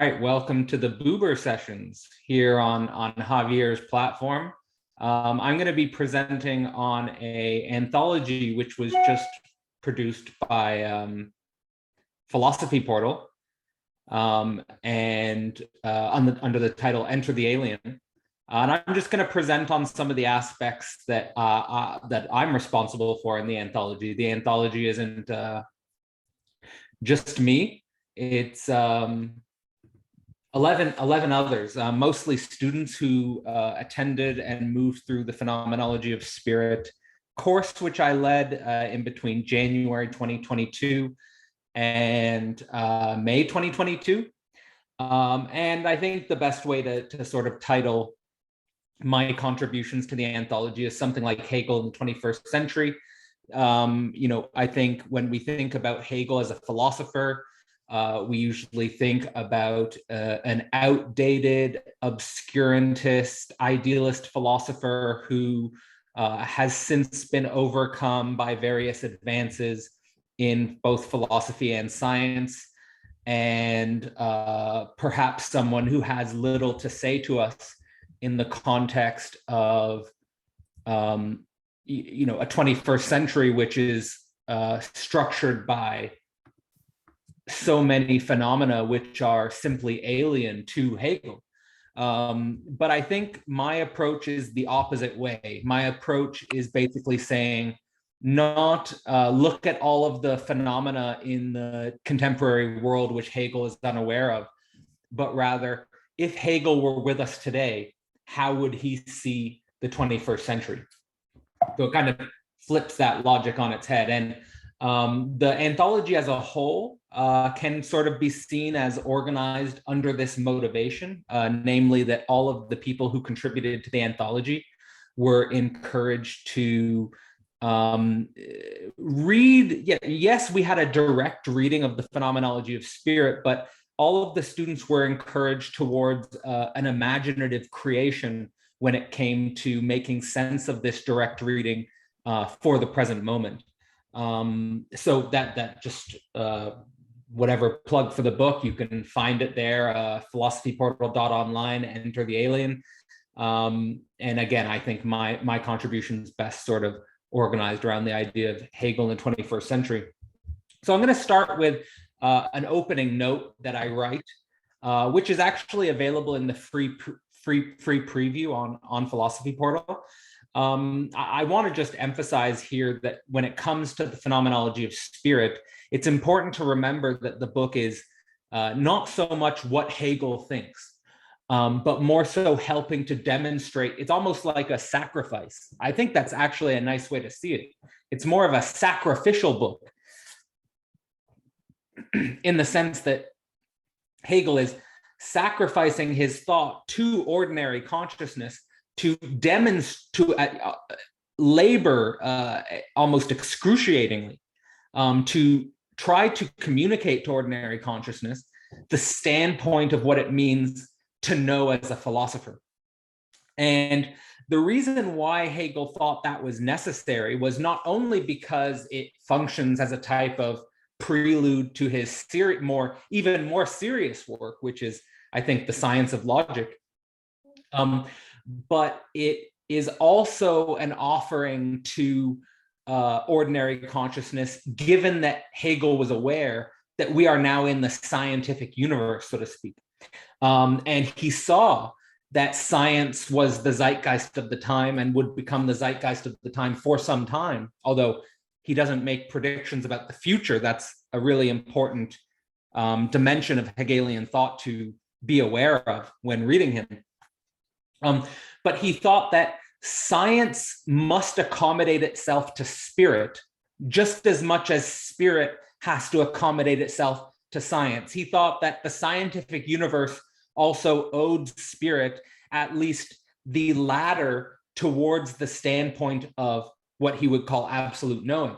right, welcome to the Boober sessions here on Javier's platform. I'm going to be presenting on a anthology which was just produced by Philosophy Portal and under the title Enter the Alien. And I'm just going to present on some of the aspects that that I'm responsible for in the anthology. The anthology isn't just me. It's 11 others, mostly students who attended and moved through the Phenomenology of Spirit course, which I led in between January 2022 and May 2022. And I think the best way to sort of title my contributions to the anthology is something like Hegel in the 21st century. I think when we think about Hegel as a philosopher, we usually think about an outdated, obscurantist, idealist philosopher who has since been overcome by various advances in both philosophy and science, and perhaps someone who has little to say to us in the context of a 21st century which is structured by so many phenomena which are simply alien to Hegel. But I think my approach is the opposite way. My approach is basically saying, not look at all of the phenomena in the contemporary world which Hegel is unaware of, but rather, if Hegel were with us today, how would he see the 21st century? So it kind of flips that logic on its head. And the anthology as a whole can sort of be seen as organized under this motivation, namely that all of the people who contributed to the anthology were encouraged to read. Yes, we had a direct reading of the Phenomenology of Spirit, but all of the students were encouraged towards an imaginative creation when it came to making sense of this direct reading for the present moment. So that just whatever plug for the book, you can find it there, philosophyportal.online, Enter the Alien. And again, I think my contribution is best sort of organized around the idea of Hegel in the 21st century. So I'm going to start with an opening note that I write, which is actually available in the free preview on Philosophy Portal. I want to just emphasize here that when it comes to the Phenomenology of Spirit, it's important to remember that the book is not so much what Hegel thinks, but more so helping to demonstrate. It's almost like a sacrifice. I think that's actually a nice way to see it. It's more of a sacrificial book in the sense that Hegel is sacrificing his thought to ordinary consciousness to demonstrate, to labor almost excruciatingly to try to communicate to ordinary consciousness the standpoint of what it means to know as a philosopher. And the reason why Hegel thought that was necessary was not only because it functions as a type of prelude to his even more serious work, which is, I think, the science of logic, but it is also an offering to ordinary consciousness, given that Hegel was aware that we are now in the scientific universe, so to speak. And he saw that science was the zeitgeist of the time and would become the zeitgeist of the time for some time, although he doesn't make predictions about the future. That's a really important dimension of Hegelian thought to be aware of when reading him. But he thought that science must accommodate itself to spirit just as much as spirit has to accommodate itself to science. He thought that the scientific universe also owed spirit at least the ladder towards the standpoint of what he would call absolute knowing.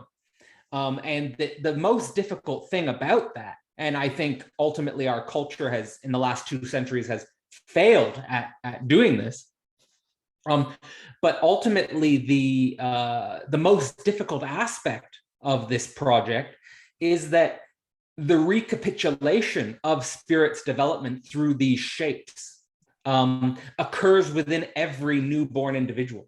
And the most difficult thing about that, and I think ultimately our culture has, in the last 2 centuries, has failed at doing this, but ultimately the most difficult aspect of this project is that the recapitulation of spirit's development through these shapes occurs within every newborn individual.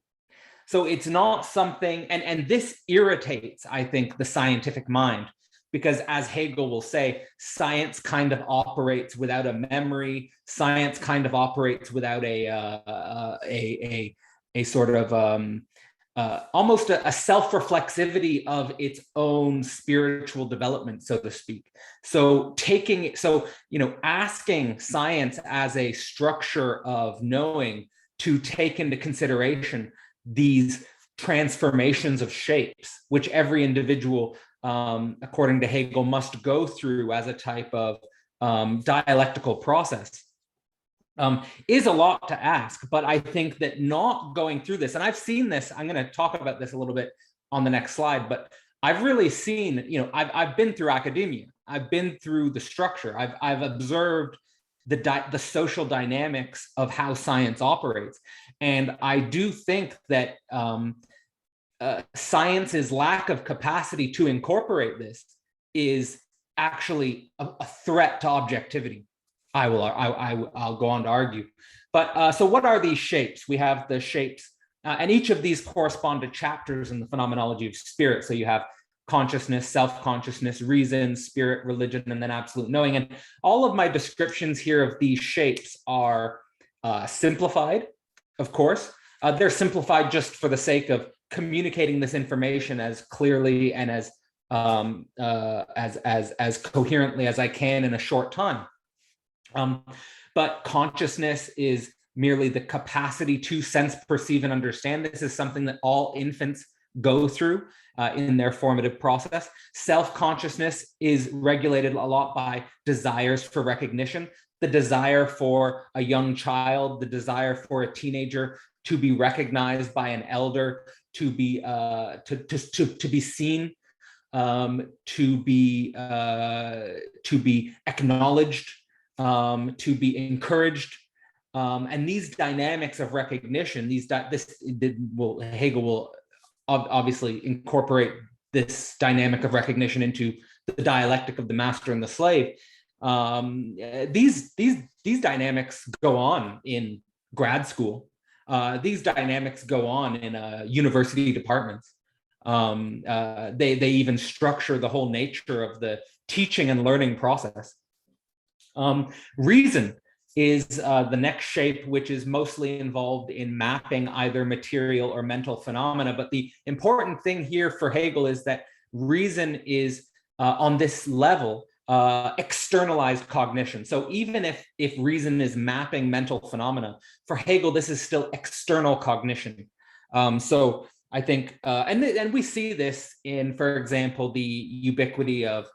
So it's not something, and this irritates, I think, the scientific mind, because as Hegel will say, science kind of operates without a memory. Science kind of operates without a sort of almost a self-reflexivity of its own spiritual development, so to speak. So asking science as a structure of knowing to take into consideration these transformations of shapes, which every individual, according to Hegel, must go through as a type of dialectical process, is a lot to ask. But I think that not going through this, and I've seen this, I'm going to talk about this a little bit on the next slide, but I've really seen, I've been through academia, I've been through the structure, I've observed the social dynamics of how science operates. And I do think that science's lack of capacity to incorporate this is actually a threat to objectivity. I'll go on to argue. But so what are these shapes? We have the shapes, and each of these correspond to chapters in the phenomenology of spirit. So you have consciousness, self-consciousness, reason, spirit, religion, and then absolute knowing. And all of my descriptions here of these shapes are simplified, of course. They're simplified just for the sake of communicating this information as clearly and as coherently as I can in a short time. But consciousness is merely the capacity to sense, perceive, and understand. This is something that all infants go through in their formative process. Self-consciousness is regulated a lot by desires for recognition, the desire for a young child, the desire for a teenager to be recognized by an elder, to be seen, to be acknowledged, to be encouraged. And these dynamics of recognition, Hegel will obviously incorporate this dynamic of recognition into the dialectic of the master and the slave. These dynamics go on in grad school. These dynamics go on in university departments. They even structure the whole nature of the teaching and learning process. Reason is the next shape, which is mostly involved in mapping either material or mental phenomena. But the important thing here for Hegel is that reason is on this level externalized cognition. So even if reason is mapping mental phenomena, for Hegel, this is still external cognition. So I think, and we see this in, for example, the ubiquity of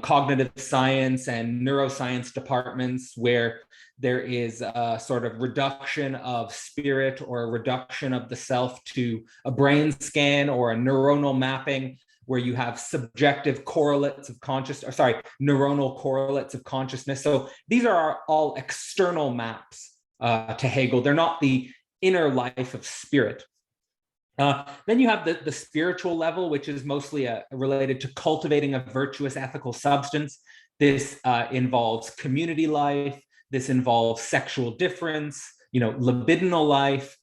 cognitive science and neuroscience departments, where there is a sort of reduction of spirit or a reduction of the self to a brain scan or a neuronal mapping, where you have subjective correlates of neuronal correlates of consciousness. So these are all external maps to Hegel. They're not the inner life of spirit. Then you have the spiritual level, which is mostly related to cultivating a virtuous ethical substance. This involves community life. This involves sexual difference, libidinal life.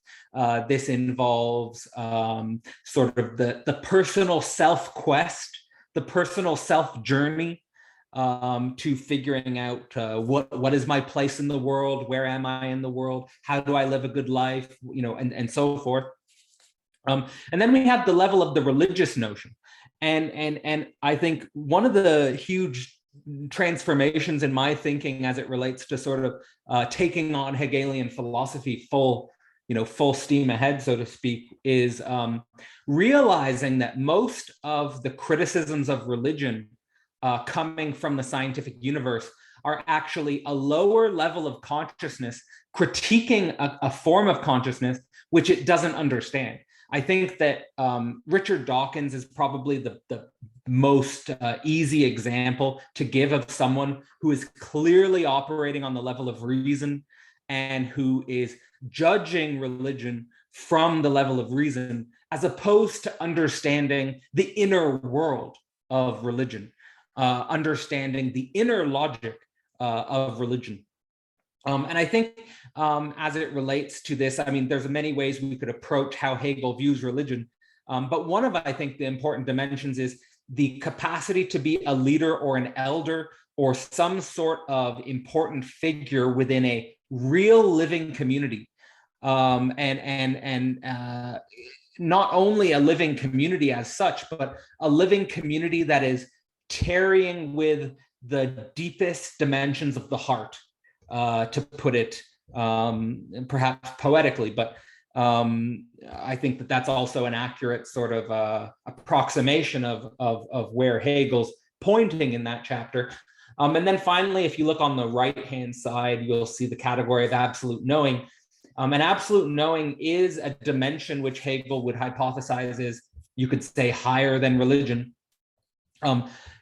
This involves sort of the personal self-quest, the personal self-journey to figuring out what is my place in the world, where am I in the world, how do I live a good life, and so forth. And then we have the level of the religious notion. And I think one of the huge transformations in my thinking as it relates to sort of taking on Hegelian philosophy full steam ahead, so to speak, is realizing that most of the criticisms of religion coming from the scientific universe are actually a lower level of consciousness critiquing a form of consciousness which it doesn't understand. I think that Richard Dawkins is probably the most easy example to give of someone who is clearly operating on the level of reason and who is judging religion from the level of reason, as opposed to understanding the inner world of religion. understanding the inner logic of religion. And I think as it relates to this, I mean, there's many ways we could approach how Hegel views religion. But one of, I think, the important dimensions is the capacity to be a leader or an elder or some sort of important figure within a real living community. And not only a living community as such, but a living community that is tarrying with the deepest dimensions of the heart, to put it perhaps poetically, but I think that that's also an accurate sort of approximation of where Hegel's pointing in that chapter. And then finally, if you look on the right-hand side, you'll see the category of absolute knowing. And absolute knowing is a dimension which Hegel would hypothesize is, you could say, higher than religion.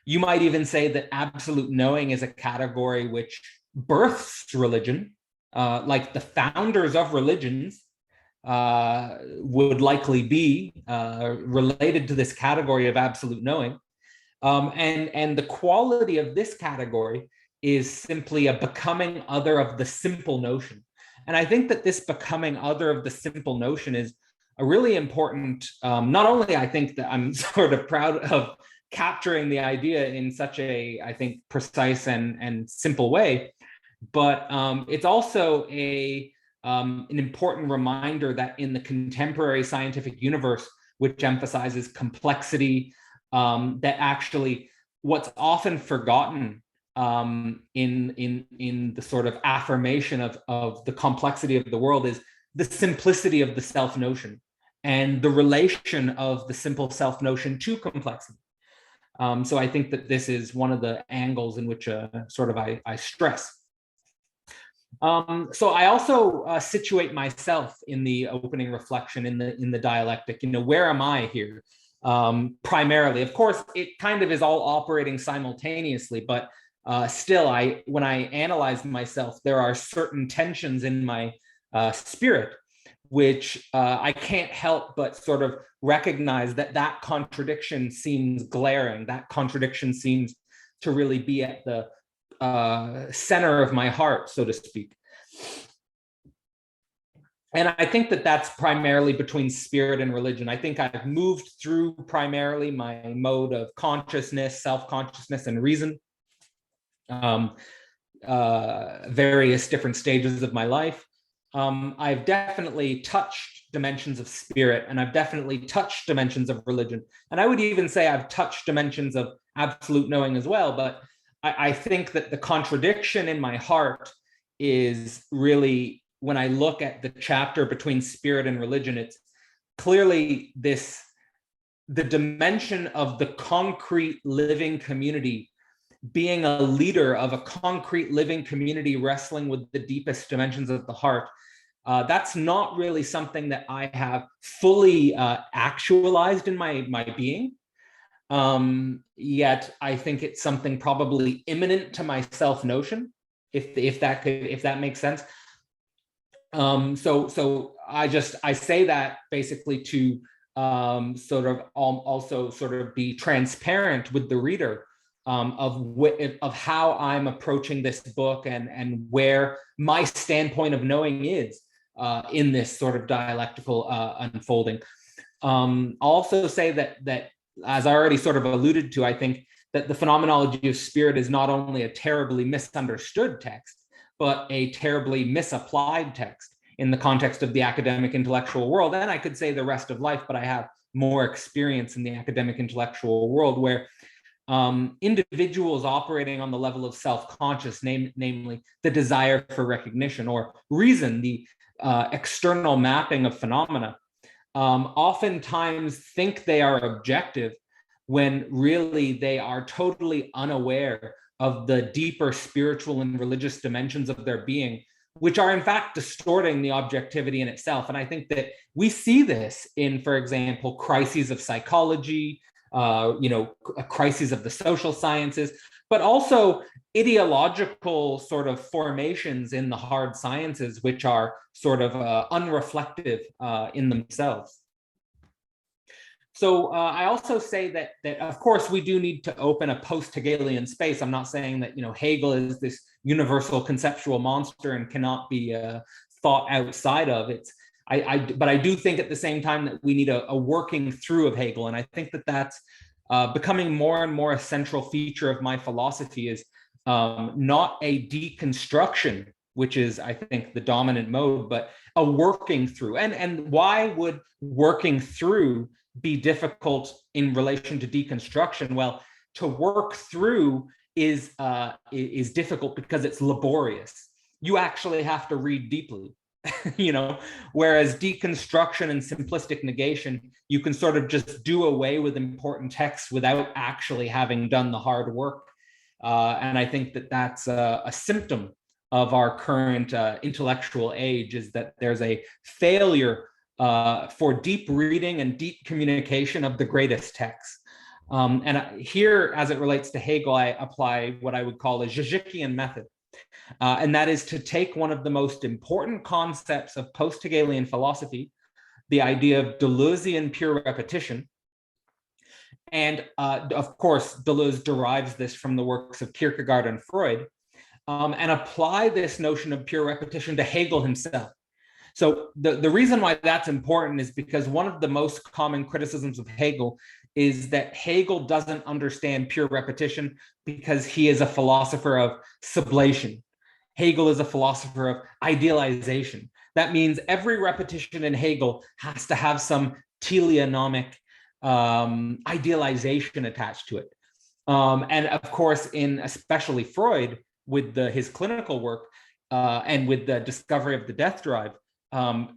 You might even say that absolute knowing is a category which births religion, like the founders of religions would likely be related to this category of absolute knowing. And the quality of this category is simply a becoming other of the simple notion. And I think that this becoming other of the simple notion is a really important, not only I think that I'm sort of proud of capturing the idea in such a, I think, precise and simple way, but it's also an important reminder that in the contemporary scientific universe, which emphasizes complexity, that actually what's often forgotten in the sort of affirmation of the complexity of the world is the simplicity of the self notion and the relation of the simple self notion to complexity. So I think that this is one of the angles in which sort of I stress. So I also situate myself in the opening reflection in the dialectic. You know, where am I here? Primarily, of course, it kind of is all operating simultaneously, but still, when I analyze myself, there are certain tensions in my spirit, which I can't help but sort of recognize that contradiction seems glaring. That contradiction seems to really be at the center of my heart, so to speak. And I think that that's primarily between spirit and religion. I think I've moved through primarily my mode of consciousness, self-consciousness, and reason, various different stages of my life. I've definitely touched dimensions of spirit, and I've definitely touched dimensions of religion. And I would even say I've touched dimensions of absolute knowing as well. But I think that the contradiction in my heart is really, when I look at the chapter between spirit and religion, it's clearly the dimension of the concrete living community, being a leader of a concrete living community wrestling with the deepest dimensions of the heart. That's not really something that I have fully actualized in my being. Yet I think it's something probably imminent to my self-notion, if that makes sense. So I say that basically to sort of also sort of be transparent with the reader of how I'm approaching this book and where my standpoint of knowing is in this sort of dialectical unfolding. I'll also say that as I already sort of alluded to, I think that the phenomenology of spirit is not only a terribly misunderstood text, but a terribly misapplied text in the context of the academic intellectual world. And I could say the rest of life, but I have more experience in the academic intellectual world where individuals operating on the level of self-conscious, namely the desire for recognition, or reason, the external mapping of phenomena, oftentimes think they are objective when really they are totally unaware of the deeper spiritual and religious dimensions of their being, which are in fact distorting the objectivity in itself. And I think that we see this in, for example, crises of psychology, crises of the social sciences, but also ideological sort of formations in the hard sciences, which are sort of unreflective in themselves. So I also say that of course we do need to open a post-Hegelian space. I'm not saying that Hegel is this universal conceptual monster and cannot be thought outside of it. But I do think at the same time that we need a working through of Hegel, and I think that that's becoming more and more a central feature of my philosophy. Is not a deconstruction, which is, I think, the dominant mode, but a working through. And why would working through be difficult in relation to deconstruction? Well, to work through is difficult because it's laborious. You actually have to read deeply, whereas deconstruction and simplistic negation, you can sort of just do away with important texts without actually having done the hard work. And I think that that's a symptom of our current intellectual age, is that there's a failure for deep reading and deep communication of the greatest texts. And here, as it relates to Hegel, I apply what I would call a Zizkian method. And that is to take one of the most important concepts of post-Hegelian philosophy, the idea of Deleuzian pure repetition. And of course, Deleuze derives this from the works of Kierkegaard and Freud, and apply this notion of pure repetition to Hegel himself. So the reason why that's important is because one of the most common criticisms of Hegel is that Hegel doesn't understand pure repetition because he is a philosopher of sublation. Hegel is a philosopher of idealization. That means every repetition in Hegel has to have some teleonomic idealization attached to it. And of course, in especially Freud, with his clinical work and with the discovery of the death drive,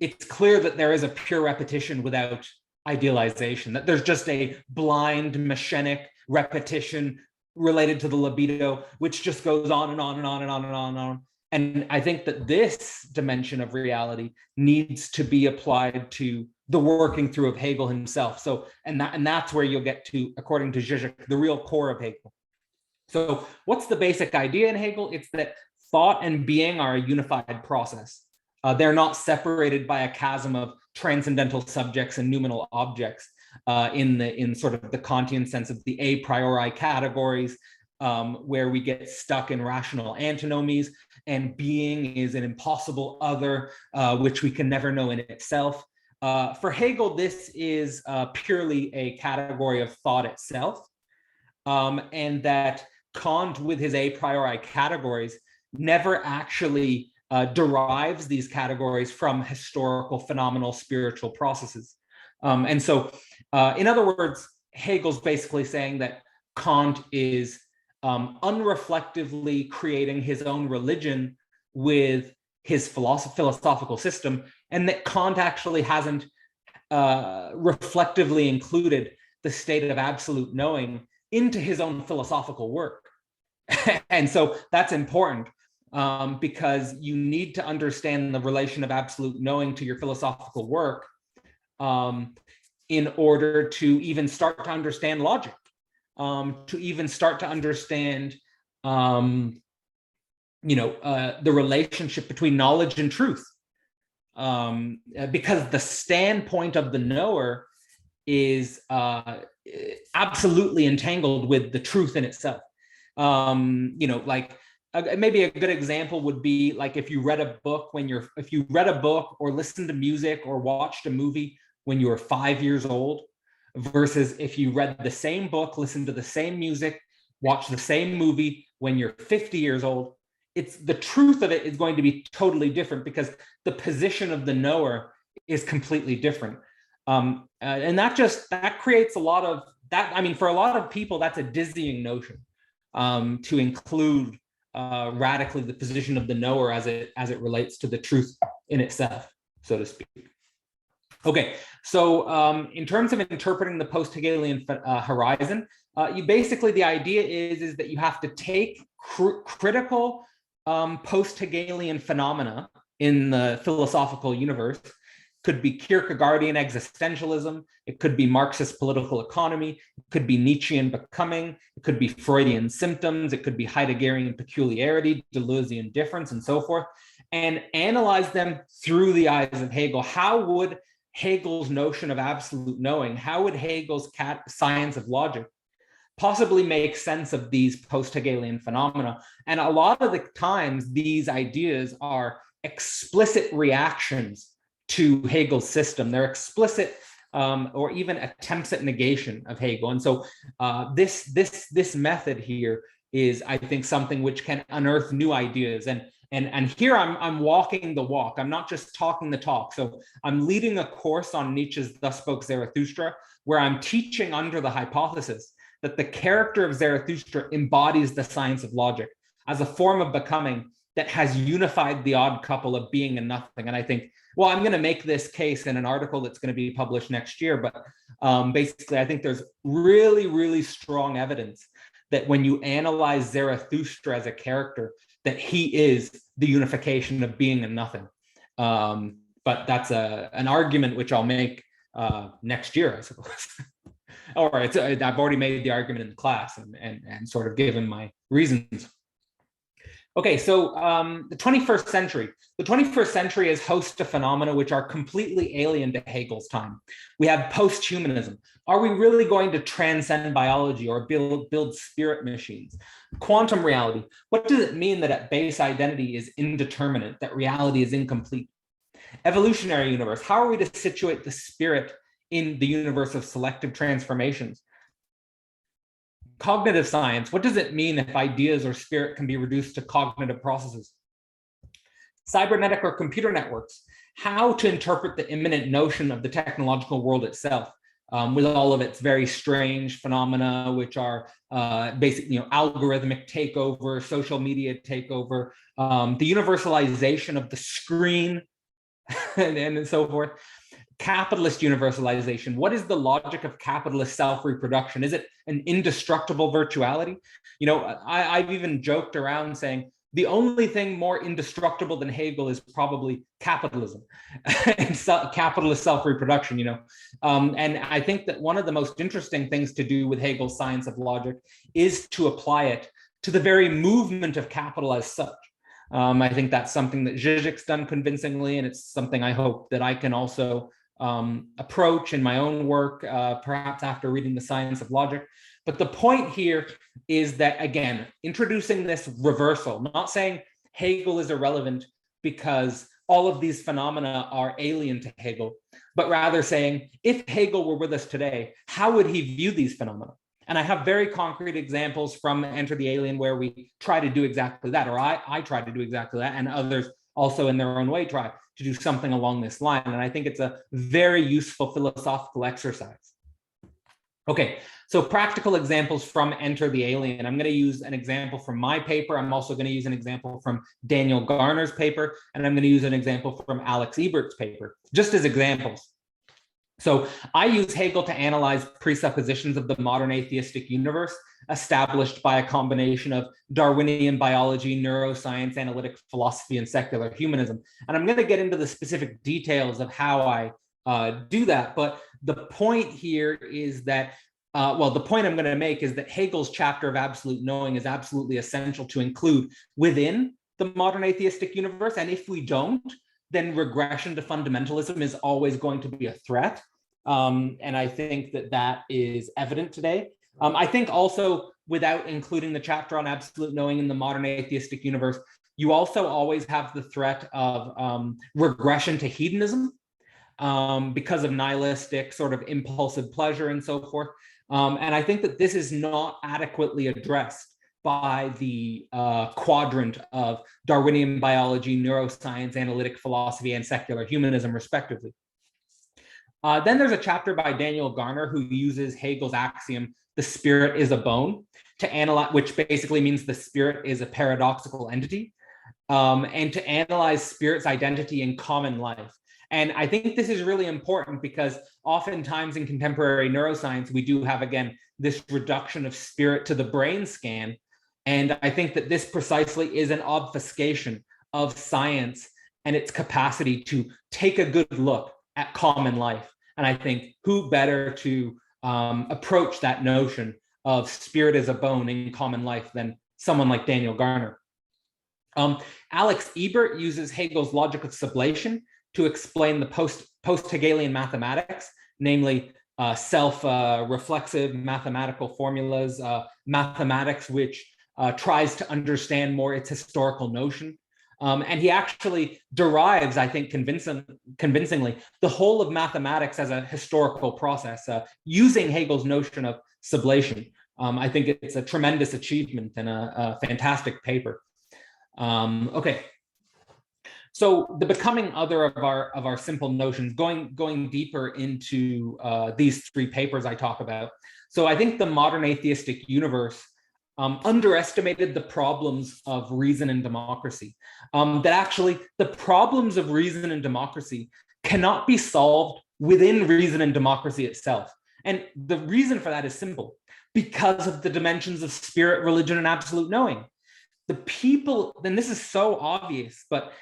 it's clear that there is a pure repetition without idealization, that there's just a blind machinic repetition related to the libido, which just goes on and on and on and on and on and on. And I think that this dimension of reality needs to be applied to the working through of Hegel himself. So, and that's where you'll get to, according to Zizek, the real core of Hegel. So what's the basic idea in Hegel? It's that thought and being are a unified process. They're not separated by a chasm of transcendental subjects and noumenal objects in sort of the Kantian sense of the a priori categories, where we get stuck in rational antinomies, and being is an impossible other, which we can never know in itself. For Hegel, this is purely a category of thought itself, and that Kant, with his a priori categories, never actually derives these categories from historical, phenomenal, spiritual processes. And so, in other words, Hegel's basically saying that Kant is unreflectively creating his own religion with his philosophical system, and that Kant actually hasn't reflectively included the state of absolute knowing into his own philosophical work. And so that's important, because you need to understand the relation of absolute knowing to your philosophical work in order to even start to understand logic, to even start to understand the relationship between knowledge and truth, because the standpoint of the knower is absolutely entangled with the truth in itself. Maybe a good example would be like if you read a book or listened to music or watched a movie when you were 5 years old, versus if you read the same book, listened to the same music, watched the same movie when you're 50 years old. It's the truth of it is going to be totally different because the position of the knower is completely different. And that creates a lot of that. I mean, for a lot of people, that's a dizzying notion, to include radically the position of the knower as it relates to the truth in itself, so to speak. Okay, so in terms of interpreting the post-Hegelian horizon, the idea is that you have to take critical post-Hegelian phenomena in the philosophical universe. Could be Kierkegaardian existentialism, it could be Marxist political economy, it could be Nietzschean becoming, it could be Freudian symptoms, it could be Heideggerian peculiarity, Deleuzian difference, and so forth, and analyze them through the eyes of Hegel. How would Hegel's notion of absolute knowing, how would Hegel's science of logic possibly make sense of these post-Hegelian phenomena? And a lot of the times, these ideas are explicit reactions to Hegel's system. They're explicit or even attempts at negation of Hegel. And so this method here is, I think, something which can unearth new ideas. And here I'm walking the walk. I'm not just talking the talk. So I'm leading a course on Nietzsche's Thus Spoke Zarathustra, where I'm teaching under the hypothesis that the character of Zarathustra embodies the science of logic as a form of becoming that has unified the odd couple of being and nothing. And I think, well, I'm going to make this case in an article that's going to be published next year. But basically, I think there's really, really strong evidence that when you analyze Zarathustra as a character, that he is the unification of being and nothing. But that's an argument which I'll make next year, I suppose. Or I've already made the argument in the class and sort of given my reasons. Okay, so the 21st century. The 21st century is host to phenomena which are completely alien to Hegel's time. We have post-humanism. Are we really going to transcend biology or build spirit machines? Quantum reality. What does it mean that at base identity is indeterminate, that reality is incomplete? Evolutionary universe. How are we to situate the spirit in the universe of selective transformations? Cognitive science. What does it mean if ideas or spirit can be reduced to cognitive processes? Cybernetic or computer networks. How to interpret the immanent notion of the technological world itself, with all of its very strange phenomena, which are basically, algorithmic takeover, social media takeover, the universalization of the screen, and so forth. Capitalist universalization. What is the logic of capitalist self-reproduction? Is it an indestructible virtuality? I've even joked around saying the only thing more indestructible than Hegel is probably capitalism and capitalist self-reproduction, and I think that one of the most interesting things to do with Hegel's science of logic is to apply it to the very movement of capital as such. I think that's something that Zizek's done convincingly, and it's something I hope that I can also approach in my own work, perhaps after reading the science of logic. But the point here is that, again, introducing this reversal, not saying Hegel is irrelevant because all of these phenomena are alien to Hegel, but rather saying, if Hegel were with us today, how would he view these phenomena? And I have very concrete examples from Enter the Alien where we try to do exactly that, or I try to do exactly that, and others also in their own way try to do something along this line. And I think it's a very useful philosophical exercise. Okay, so practical examples from Enter the Alien. I'm going to use an example from my paper. I'm also going to use an example from Daniel Garner's paper, and I'm going to use an example from Alex Ebert's paper, just as examples. So I use Hegel to analyze presuppositions of the modern atheistic universe established by a combination of Darwinian biology, neuroscience, analytic philosophy, and secular humanism. And I'm going to get into the specific details of how I do that. But the point here is that, the point I'm going to make is that Hegel's chapter of absolute knowing is absolutely essential to include within the modern atheistic universe. And if we don't, then regression to fundamentalism is always going to be a threat. And I think that is evident today. I think also, without including the chapter on absolute knowing in the modern atheistic universe, you also always have the threat of regression to hedonism because of nihilistic sort of impulsive pleasure and so forth. And I think that this is not adequately addressed by the quadrant of Darwinian biology, neuroscience, analytic philosophy, and secular humanism, respectively. Then there's a chapter by Daniel Garner who uses Hegel's axiom, the spirit is a bone, to analyze, which basically means the spirit is a paradoxical entity, and to analyze spirit's identity in common life. And I think this is really important because oftentimes in contemporary neuroscience, we do have, again, this reduction of spirit to the brain scan. And I think that this precisely is an obfuscation of science and its capacity to take a good look at common life. And I think who better to approach that notion of spirit as a bone in common life than someone like Daniel Garner. Alex Ebert uses Hegel's logic of sublation to explain the post-Hegelian mathematics, namely self-reflexive mathematical formulas, mathematics which tries to understand more its historical notion. And he actually derives, I think, convincingly, the whole of mathematics as a historical process, using Hegel's notion of sublation. I think it's a tremendous achievement and a fantastic paper. Okay. So the becoming other of our simple notions, going deeper into these three papers I talk about. So I think the modern atheistic universe underestimated the problems of reason and democracy. That actually the problems of reason and democracy cannot be solved within reason and democracy itself. And the reason for that is simple: because of the dimensions of spirit, religion, and absolute knowing. The people, and this is so obvious, but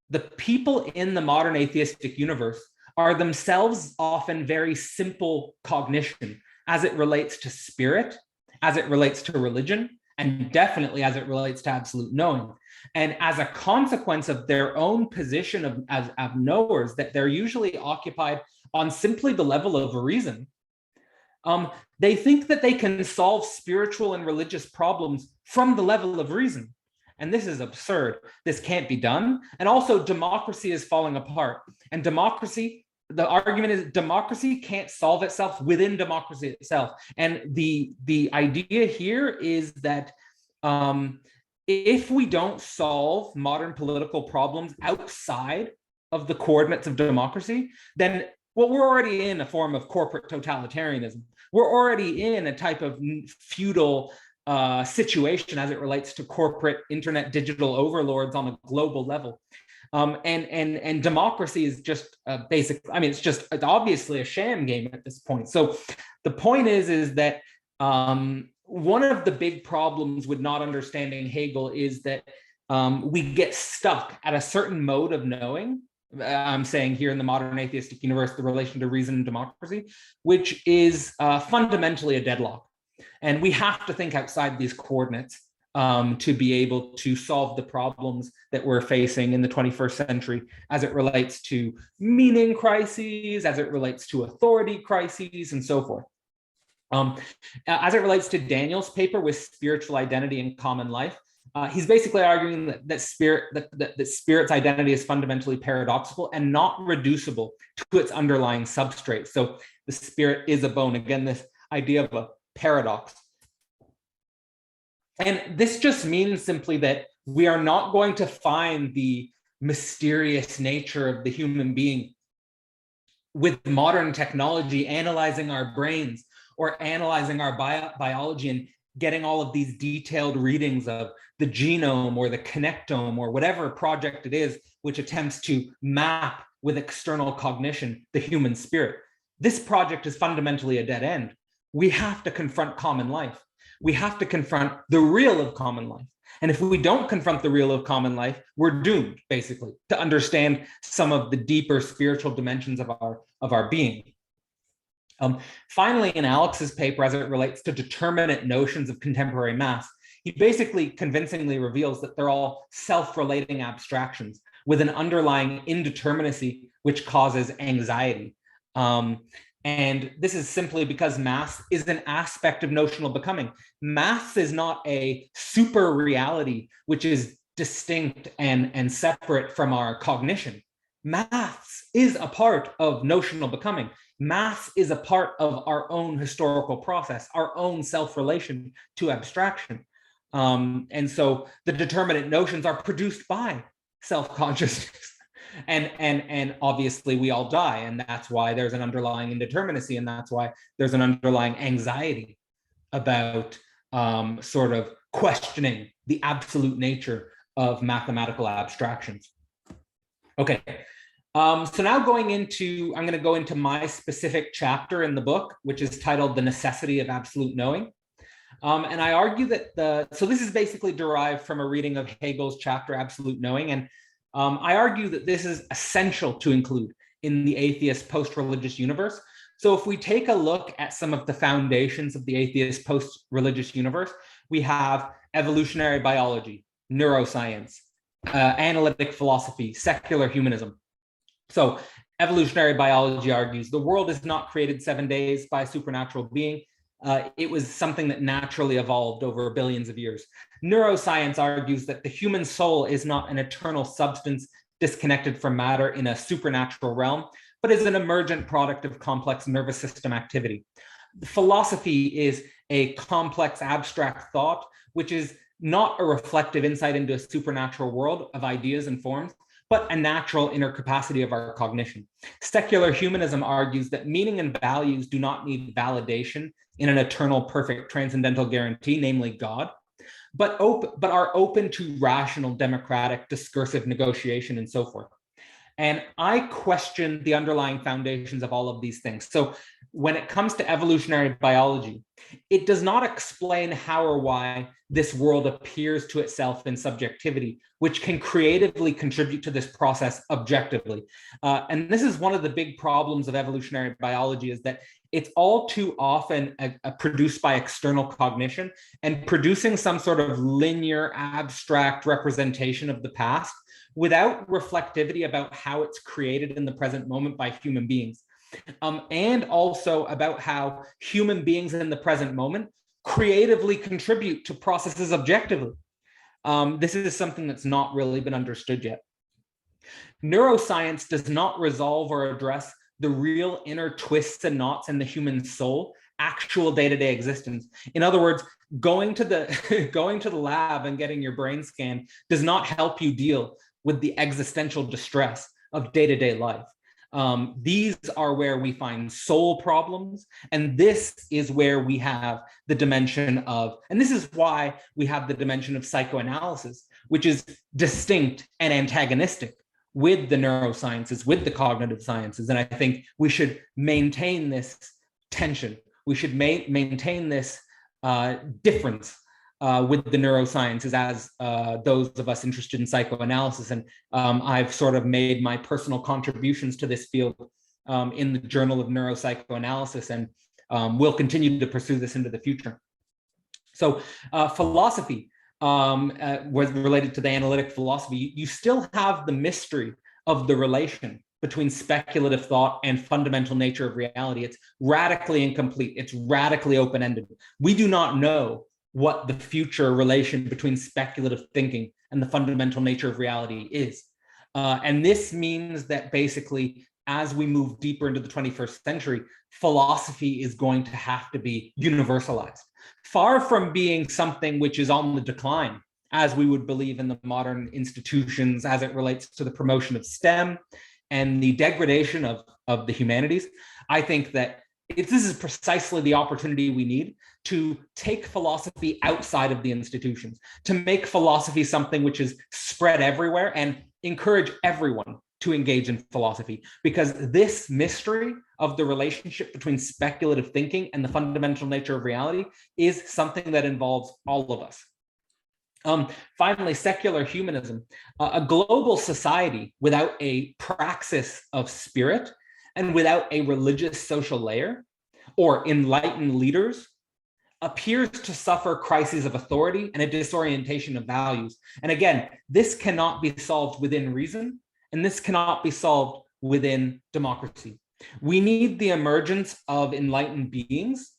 the people in the modern atheistic universe are themselves often very simple cognition as it relates to spirit, as it relates to religion, and definitely as it relates to absolute knowing. And as a consequence of their own position as knowers, that they're usually occupied on simply the level of reason, they think that they can solve spiritual and religious problems from the level of reason. And this is absurd. This can't be done. And also, democracy is falling apart. And democracy, the argument is democracy can't solve itself within democracy itself. And the idea here is that if we don't solve modern political problems outside of the coordinates of democracy, then we're already in a form of corporate totalitarianism. We're already in a type of feudal situation as it relates to corporate internet digital overlords on a global level. And democracy is just basic. I mean, it's obviously a sham game at this point. So the point is that one of the big problems with not understanding Hegel is that we get stuck at a certain mode of knowing. I'm saying here in the modern atheistic universe, the relation to reason and democracy, which is fundamentally a deadlock. And we have to think outside these coordinates to be able to solve the problems that we're facing in the 21st century as it relates to meaning crises, as it relates to authority crises, and so forth. As it relates to Daniel's paper with spiritual identity and common life, he's basically arguing that spirit's identity is fundamentally paradoxical and not reducible to its underlying substrate. So the spirit is a bone. Again, this idea of a paradox. And this just means simply that we are not going to find the mysterious nature of the human being with modern technology analyzing our brains or analyzing our biology and getting all of these detailed readings of the genome or the connectome or whatever project it is which attempts to map with external cognition the human spirit. This project is fundamentally a dead end. We have to confront common life. We have to confront the real of common life. And if we don't confront the real of common life, we're doomed, basically, to understand some of the deeper spiritual dimensions of our being. Finally, in Alex's paper, as it relates to determinate notions of contemporary mass, he basically convincingly reveals that they're all self-relating abstractions with an underlying indeterminacy which causes anxiety. And this is simply because mass is an aspect of notional becoming. Mass is not a super reality which is distinct and separate from our cognition. Mass is a part of notional becoming. Mass is a part of our own historical process, our own self-relation to abstraction. And so the determinate notions are produced by self-consciousness. And obviously we all die, and that's why there's an underlying indeterminacy, and that's why there's an underlying anxiety about sort of questioning the absolute nature of mathematical abstractions. Okay, so now I'm going to go into my specific chapter in the book, which is titled The Necessity of Absolute Knowing. And I argue that so this is basically derived from a reading of Hegel's chapter Absolute Knowing, and I argue that this is essential to include in the atheist post-religious universe. So if we take a look at some of the foundations of the atheist post-religious universe, we have evolutionary biology, neuroscience, analytic philosophy, secular humanism. So evolutionary biology argues the world is not created 7 days by a supernatural being. It was something that naturally evolved over billions of years. Neuroscience argues that the human soul is not an eternal substance disconnected from matter in a supernatural realm, but is an emergent product of complex nervous system activity. Philosophy is a complex abstract thought, which is not a reflective insight into a supernatural world of ideas and forms, but a natural inner capacity of our cognition. Secular humanism argues that meaning and values do not need validation in an eternal, perfect, transcendental guarantee, namely God, but are open to rational, democratic, discursive negotiation and so forth. And I question the underlying foundations of all of these things. So when it comes to evolutionary biology, it does not explain how or why this world appears to itself in subjectivity, which can creatively contribute to this process objectively. And this is one of the big problems of evolutionary biology, is that it's all too often produced by external cognition, and producing some sort of linear, abstract representation of the past without reflectivity about how it's created in the present moment by human beings. And also about how human beings in the present moment creatively contribute to processes objectively. This is something that's not really been understood yet. Neuroscience does not resolve or address the real inner twists and knots in the human soul, actual day-to-day existence. In other words, going to the lab and getting your brain scanned does not help you deal with the existential distress of day-to-day life. These are where we find soul problems, and this is where we have the dimension of, and this is why we have the dimension of psychoanalysis, which is distinct and antagonistic with the neurosciences, with the cognitive sciences. And I think we should maintain this tension. We should maintain this difference with the neurosciences as those of us interested in psychoanalysis. And I've sort of made my personal contributions to this field in the Journal of Neuropsychoanalysis, and will continue to pursue this into the future. So philosophy was related to the analytic philosophy. You still have the mystery of the relation between speculative thought and fundamental nature of reality. It's radically incomplete. It's radically open-ended. We do not know what the future relation between speculative thinking and the fundamental nature of reality is. And this means that basically, as we move deeper into the 21st century, philosophy is going to have to be universalized. Far from being something which is on the decline, as we would believe in the modern institutions as it relates to the promotion of STEM and the degradation of the humanities, I think that this is precisely the opportunity we need to take philosophy outside of the institutions, to make philosophy something which is spread everywhere and encourage everyone to engage in philosophy, because this mystery of the relationship between speculative thinking and the fundamental nature of reality is something that involves all of us. Finally, secular humanism, a global society without a praxis of spirit and without a religious social layer or enlightened leaders appears to suffer crises of authority and a disorientation of values. And again, this cannot be solved within reason, and this cannot be solved within democracy. We need the emergence of enlightened beings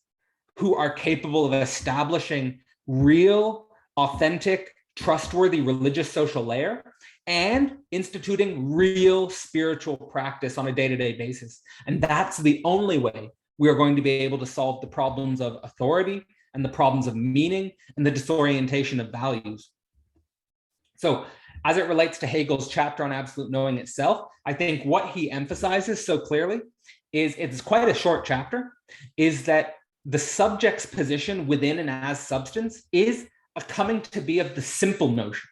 who are capable of establishing real, authentic, trustworthy religious social layer and instituting real spiritual practice on a day-to-day basis. And that's the only way we are going to be able to solve the problems of authority and the problems of meaning and the disorientation of values. So as it relates to Hegel's chapter on absolute knowing itself, I think what he emphasizes so clearly is, it's quite a short chapter, is that the subject's position within and as substance is a coming to be of the simple notion.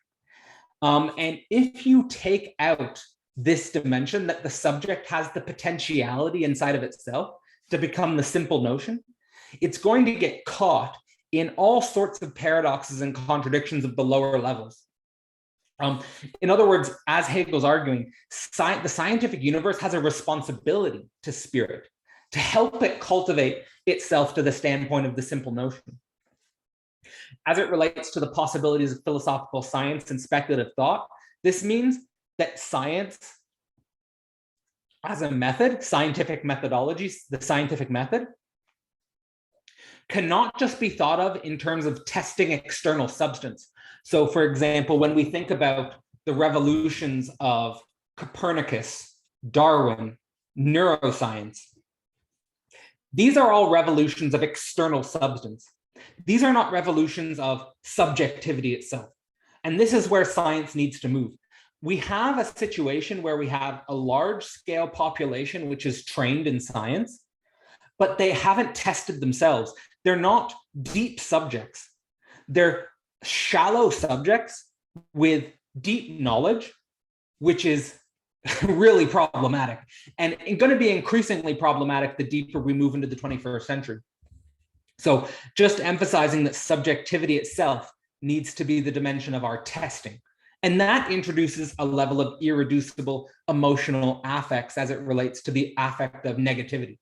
And if you take out this dimension that the subject has the potentiality inside of itself to become the simple notion, it's going to get caught in all sorts of paradoxes and contradictions of the lower levels. In other words, as Hegel's arguing, the scientific universe has a responsibility to spirit, to help it cultivate itself to the standpoint of the simple notion. As it relates to the possibilities of philosophical science and speculative thought, this means that science as a method, scientific methodology, the scientific method, cannot just be thought of in terms of testing external substance. So, for example, when we think about the revolutions of Copernicus, Darwin, neuroscience, these are all revolutions of external substance. These are not revolutions of subjectivity itself. And this is where science needs to move. We have a situation where we have a large scale population which is trained in science, but they haven't tested themselves. They're not deep subjects. They're shallow subjects with deep knowledge, which is really problematic and going to be increasingly problematic the deeper we move into the 21st century. So just emphasizing that subjectivity itself needs to be the dimension of our testing. And that introduces a level of irreducible emotional affects as it relates to the affect of negativity.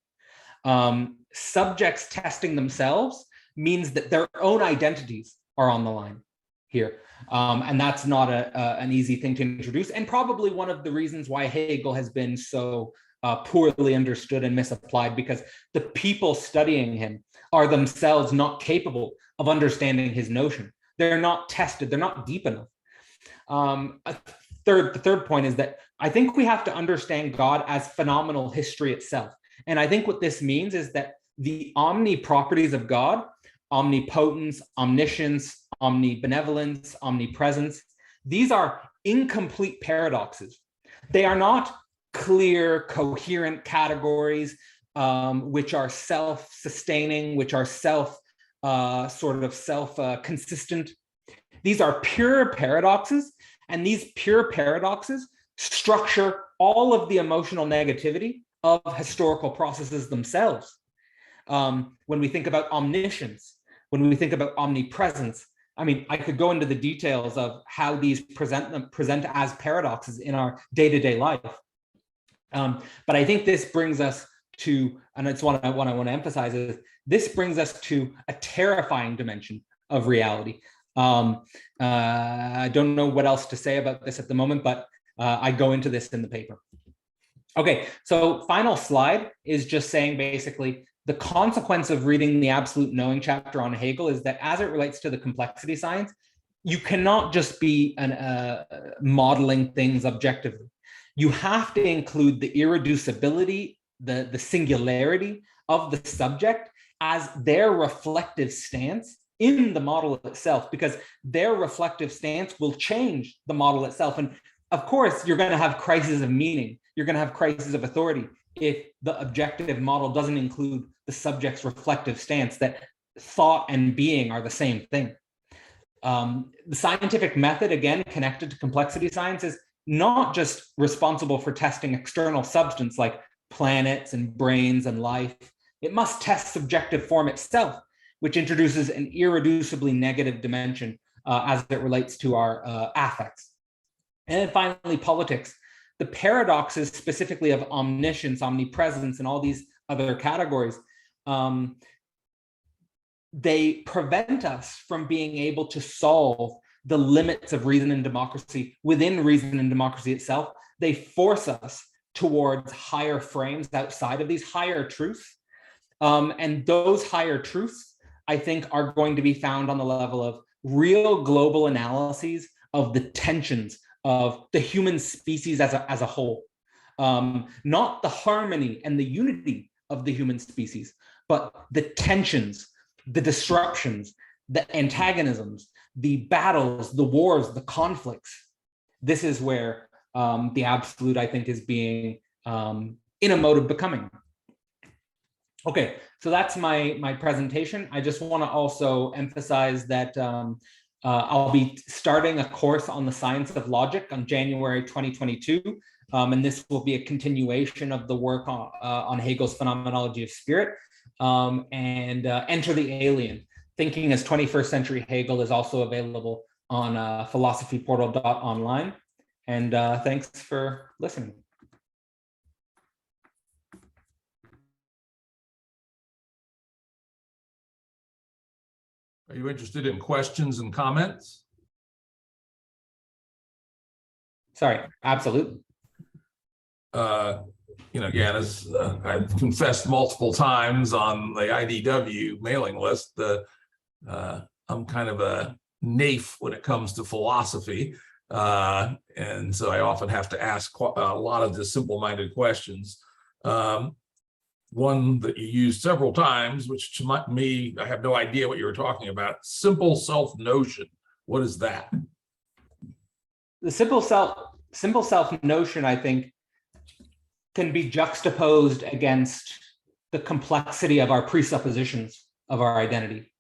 Subjects testing themselves means that their own identities are on the line here. And that's not an easy thing to introduce, and probably one of the reasons why Hegel has been so poorly understood and misapplied, because the people studying him are themselves not capable of understanding his notion. They're not tested, they're not deep enough. The third point is that I think we have to understand God as phenomenal history itself. And I think what this means is that the omni-properties of God, omnipotence, omniscience, omnibenevolence, omnipresence, these are incomplete paradoxes. They are not clear, coherent categories which are self-sustaining, which are self-consistent. These are pure paradoxes, and these pure paradoxes structure all of the emotional negativity of historical processes themselves. When we think about omniscience, when we think about omnipresence, I mean, I could go into the details of how these present as paradoxes in our day-to-day life. But I think this brings us to, and it's what I want to emphasize, is this brings us to a terrifying dimension of reality. I don't know what else to say about this at the moment, but I go into this in the paper. Okay, so final slide is just saying basically the consequence of reading the Absolute Knowing chapter on Hegel is that as it relates to the complexity science, you cannot just be modeling things objectively. You have to include the irreducibility, the singularity of the subject as their reflective stance in the model itself, because their reflective stance will change the model itself. And of course, you're going to have crises of meaning. You're going to have crises of authority if the objective model doesn't include the subject's reflective stance that thought and being are the same thing. The scientific method, again, connected to complexity science, is not just responsible for testing external substance like planets and brains and life. It must test subjective form itself, which introduces an irreducibly negative dimension as it relates to our affects. And then finally, politics. The paradoxes specifically of omniscience, omnipresence, and all these other categories, they prevent us from being able to solve the limits of reason and democracy within reason and democracy itself. They force us towards higher frames outside of these higher truths. And those higher truths, I think, are going to be found on the level of real global analyses of the tensions of the human species as a whole, not the harmony and the unity of the human species, but the tensions, the disruptions, the antagonisms, the battles, the wars, the conflicts. This is where the absolute, I think, is being in a mode of becoming. Okay, so that's my presentation. I just want to also emphasize that I'll be starting a course on the science of logic on January 2022, and this will be a continuation of the work on Hegel's phenomenology of spirit, and Enter the Alien, Thinking as 21st Century Hegel is also available on philosophyportal.online. And thanks for listening. Are you interested in questions and comments? Sorry, absolutely. again, as I've confessed multiple times on the IDW mailing list, I'm kind of a naif when it comes to philosophy. And so I often have to ask a lot of the simple-minded questions. One that you used several times, which to me, I have no idea what you were talking about. Simple self-notion. What is that? The simple self notion, I think, can be juxtaposed against the complexity of our presuppositions of our identity,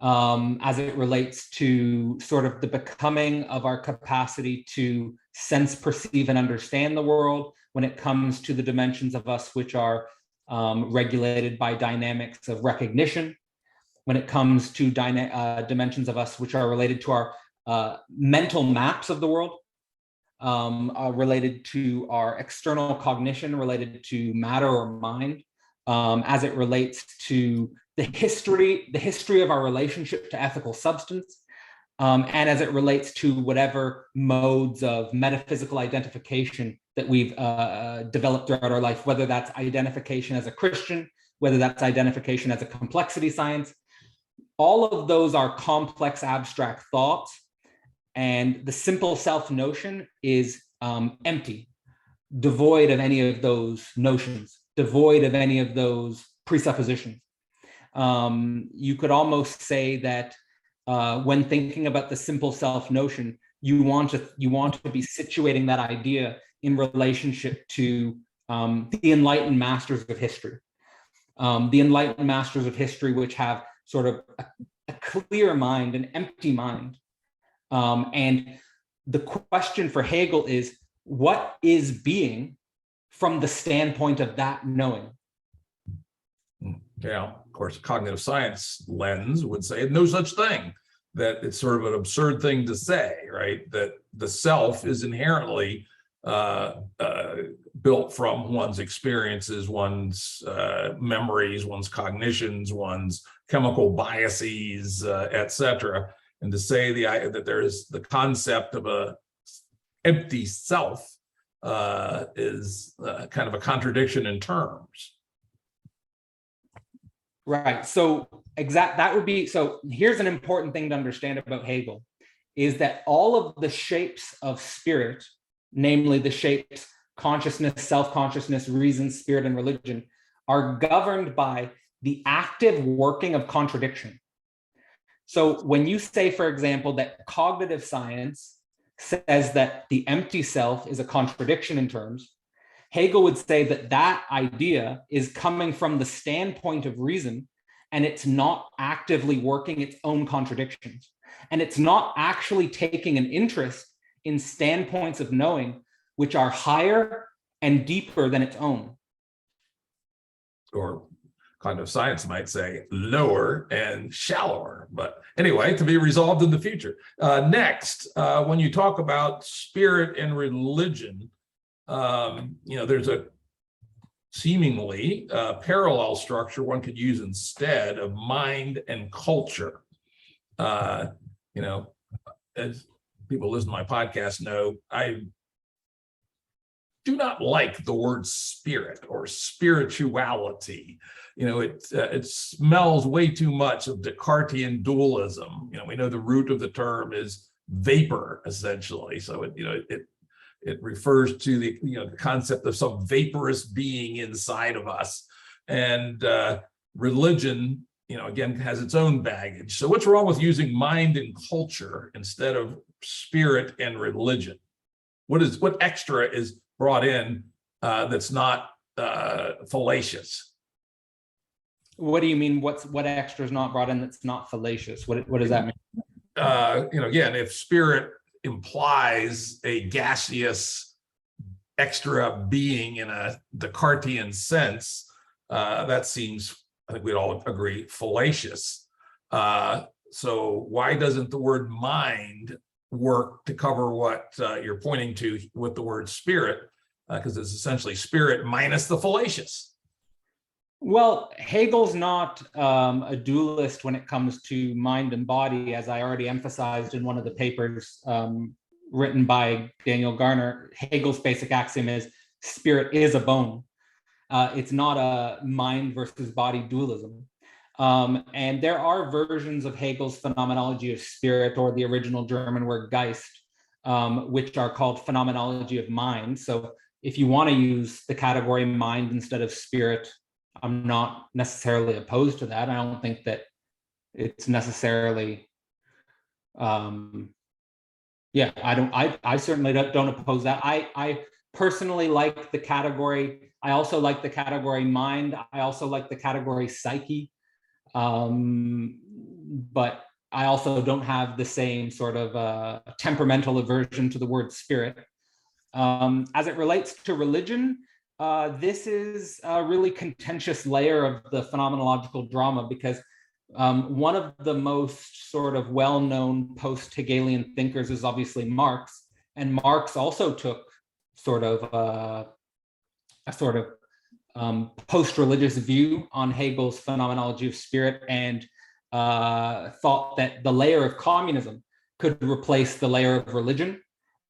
as it relates to sort of the becoming of our capacity to sense, perceive, and understand the world when it comes to the dimensions of us which are regulated by dynamics of recognition, when it comes to dimensions of us which are related to our mental maps of the world, are related to our external cognition, related to matter or mind, as it relates to the history of our relationship to ethical substance, and as it relates to whatever modes of metaphysical identification that we've developed throughout our life, whether that's identification as a Christian, whether that's identification as a complexity science. All of those are complex abstract thoughts, and the simple self notion is empty, devoid of any of those notions, devoid of any of those presuppositions. You could almost say that when thinking about the simple self notion, you want to be situating that idea in relationship to the enlightened masters of history. The enlightened masters of history, which have sort of a clear mind, an empty mind. And the question for Hegel is, what is being from the standpoint of that knowing? Yeah, of course, cognitive science lens would say no such thing, that it's sort of an absurd thing to say, right? That the self is inherently built from one's experiences, one's memories, one's cognitions, one's chemical biases, etc. And to say that there is the concept of a empty self is kind of a contradiction in terms. Right. So here's an important thing to understand about Hegel, is that all of the shapes of spirit, namely the shapes consciousness, self-consciousness, reason, spirit, and religion, are governed by the active working of contradiction. So when you say, for example, that cognitive science says that the empty self is a contradiction in terms, Hegel would say that that idea is coming from the standpoint of reason, and it's not actively working its own contradictions. And it's not actually taking an interest in standpoints of knowing which are higher and deeper than its own. Or cognitive science might say lower and shallower, but anyway, to be resolved in the future. Next, when you talk about spirit and religion, there's a seemingly parallel structure one could use instead of mind and culture. As people listen to my podcast know, I do not like the word spirit or spirituality. It smells way too much of Descartesian dualism. We know the root of the term is vapor, essentially. So it refers to the concept of some vaporous being inside of us. And religion, again, has its own baggage. So what's wrong with using mind and culture instead of spirit and religion? What extra is brought in that's not fallacious? What do you mean? What extra is not brought in that's not fallacious? What does that mean? Again, if spirit implies a gaseous extra being in a Descartesian sense, that seems, I think we'd all agree, fallacious. So why doesn't the word mind work to cover what you're pointing to with the word spirit? Because it's essentially spirit minus the fallacious. Well, Hegel's not a dualist when it comes to mind and body, as I already emphasized in one of the papers written by Daniel Garner. Hegel's basic axiom is spirit is a bone. It's not a mind versus body dualism. And there are versions of Hegel's phenomenology of spirit, or the original German word Geist, which are called phenomenology of mind. So if you want to use the category mind instead of spirit, I'm not necessarily opposed to that. I don't think that it's necessarily, yeah, I certainly don't oppose that. I personally like the category. I also like the category mind. I also like the category psyche. But I also don't have the same sort of temperamental aversion to the word spirit. As it relates to religion, this is a really contentious layer of the phenomenological drama, because one of the most sort of well-known post-Hegelian thinkers is obviously Marx, and Marx also took sort of a sort of post-religious view on Hegel's phenomenology of spirit, and thought that the layer of communism could replace the layer of religion.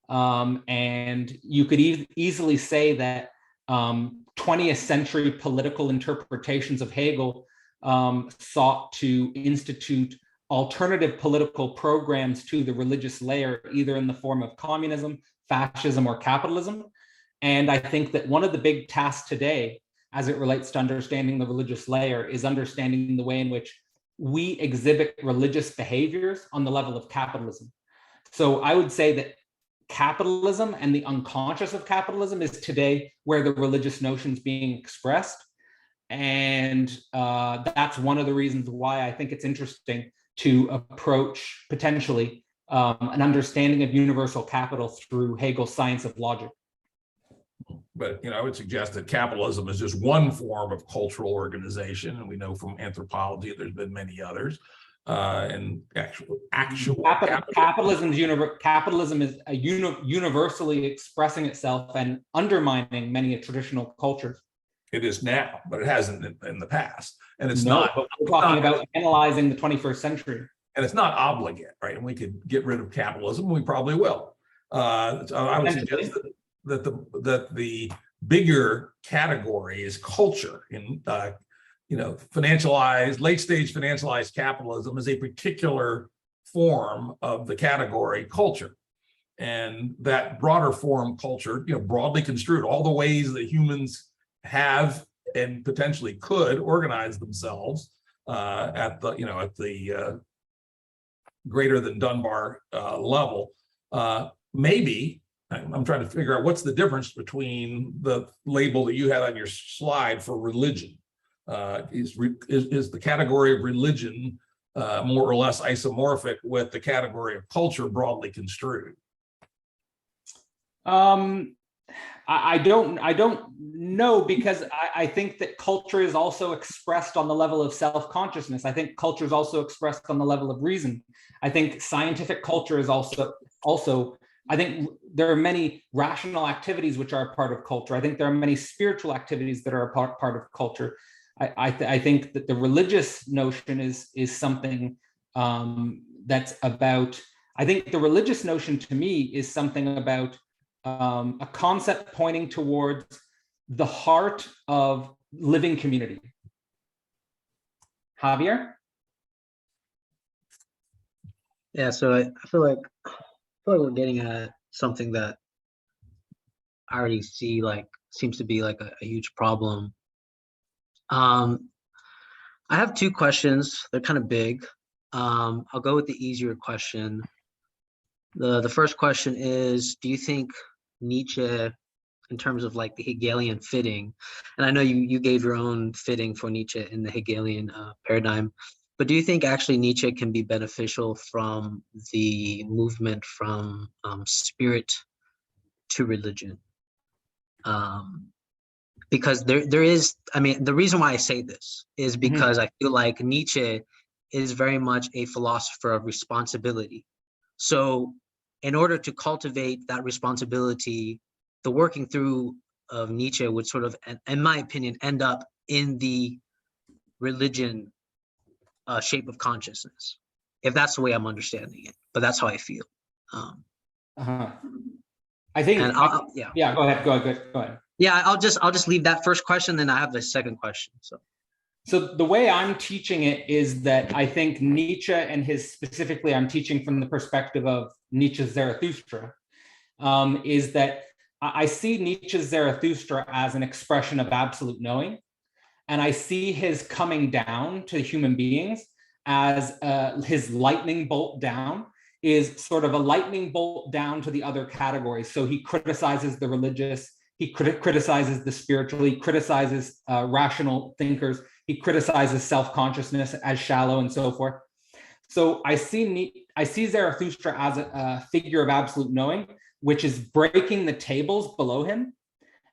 And you could easily say that 20th century political interpretations of Hegel sought to institute alternative political programs to the religious layer, either in the form of communism, fascism, or capitalism. And I think that one of the big tasks today, as it relates to understanding the religious layer, is understanding the way in which we exhibit religious behaviors on the level of capitalism. So I would say that capitalism and the unconscious of capitalism is today where the religious notion is being expressed. And that's one of the reasons why I think it's interesting to approach potentially an understanding of universal capital through Hegel's science of logic. But I would suggest that capitalism is just one form of cultural organization, and we know from anthropology there's been many others. And capitalism is a universally expressing itself and undermining many traditional cultures. It is now, but it hasn't in the past, and it's No, not. but we're talking about analyzing the 21st century, and it's not obligate, right? And we could get rid of capitalism. We probably will. So I would suggest that the bigger category is culture. In financialized, late stage financialized capitalism is a particular form of the category culture, and that broader form culture, broadly construed, all the ways that humans have and potentially could organize themselves at the greater than Dunbar level. Maybe I'm trying to figure out what's the difference between the label that you had on your slide for religion. Is the category of religion more or less isomorphic with the category of culture broadly construed? I don't know, because I think that culture is also expressed on the level of self-consciousness. I think culture is also expressed on the level of reason. I think scientific culture is also I think there are many rational activities which are a part of culture. I think there are many spiritual activities that are a part of culture. I think that the religious notion is something that's about, I think the religious notion to me is something about a concept pointing towards the heart of living community. Javier? Yeah, so I feel like we're getting at something that I already see seems to be like a huge problem. I have two questions. They're kind of big. I'll go with the easier question. The first question is, do you think Nietzsche, in terms of like the Hegelian fitting, and I know you gave your own fitting for Nietzsche in the Hegelian paradigm, but do you think actually Nietzsche can be beneficial from the movement from spirit to religion? Because there is, the reason why I say this is because I feel like Nietzsche is very much a philosopher of responsibility. So in order to cultivate that responsibility, the working through of Nietzsche would sort of, in my opinion, end up in the religion shape of consciousness, if that's the way I'm understanding it. But that's how I feel. I think, and yeah, go ahead. Yeah, I'll just leave that first question, then I have the second question. So the way I'm teaching it is that I think Nietzsche and specifically I'm teaching from the perspective of Nietzsche's Zarathustra, is that I see Nietzsche's Zarathustra as an expression of absolute knowing. And I see his coming down to human beings as his lightning bolt down is sort of a lightning bolt down to the other categories. So he criticizes the religious, he criticizes the spiritual, he criticizes rational thinkers, he criticizes self-consciousness as shallow and so forth. So I see Zarathustra as a figure of absolute knowing, which is breaking the tables below him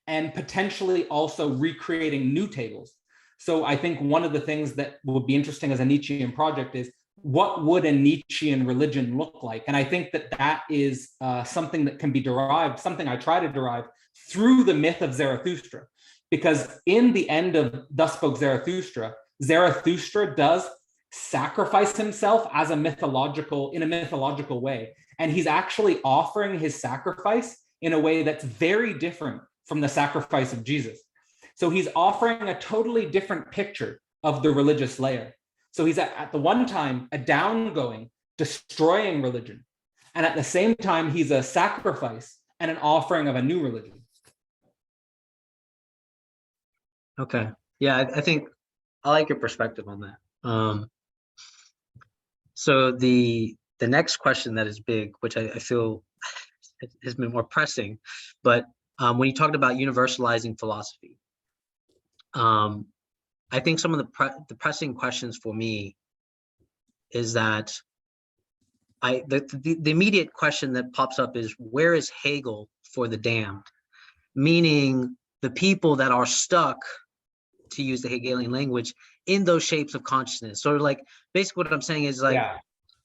and potentially also recreating new tables. So I think one of the things that would be interesting as a Nietzschean project is what would a Nietzschean religion look like? And I think that is something that can be derived, something I try to derive through the myth of Zarathustra. Because in the end of Thus Spoke Zarathustra, Zarathustra does sacrifice himself in a mythological way. And he's actually offering his sacrifice in a way that's very different from the sacrifice of Jesus. So he's offering a totally different picture of the religious layer. So he's at the one time a downgoing, destroying religion. And at the same time, he's a sacrifice and an offering of a new religion. Okay. Yeah, I think I like your perspective on that. So the next question that is big, which I feel has been more pressing, but when you talked about universalizing philosophy, I think some of the pressing questions for me is that the immediate question that pops up is, where is Hegel for the damned? Meaning the people that are stuck, to use the Hegelian language, in those shapes of consciousness. So like, basically what I'm saying is like,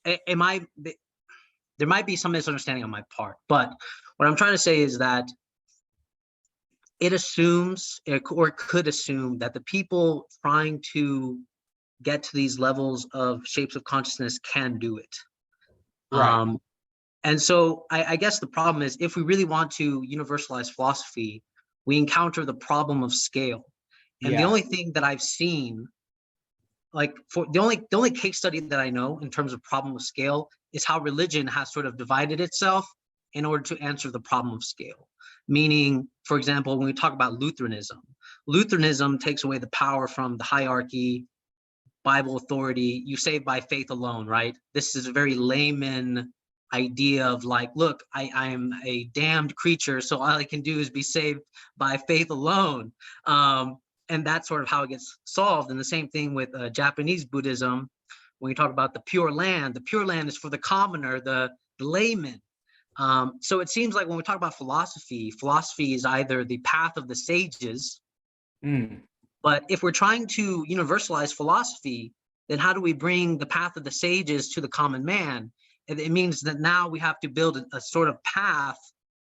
there might be some misunderstanding on my part, but what I'm trying to say is that it assumes, or could assume, that the people trying to get to these levels of shapes of consciousness can do it. Right. And so I guess the problem is, if we really want to universalize philosophy, we encounter the problem of scale. And the only thing that I've seen, like for the only case study that I know in terms of problem of scale is how religion has sort of divided itself in order to answer the problem of scale. Meaning, for example, when we talk about Lutheranism takes away the power from the hierarchy, Bible authority. You save by faith alone, right? This is a very layman idea of like, look, I am a damned creature, so all I can do is be saved by faith alone. And that's sort of how it gets solved. And the same thing with Japanese Buddhism. When you talk about the Pure Land is for the commoner, the layman. So it seems like when we talk about philosophy is either the path of the sages, but if we're trying to universalize philosophy, then how do we bring the path of the sages to the common man? It means that now we have to build a sort of path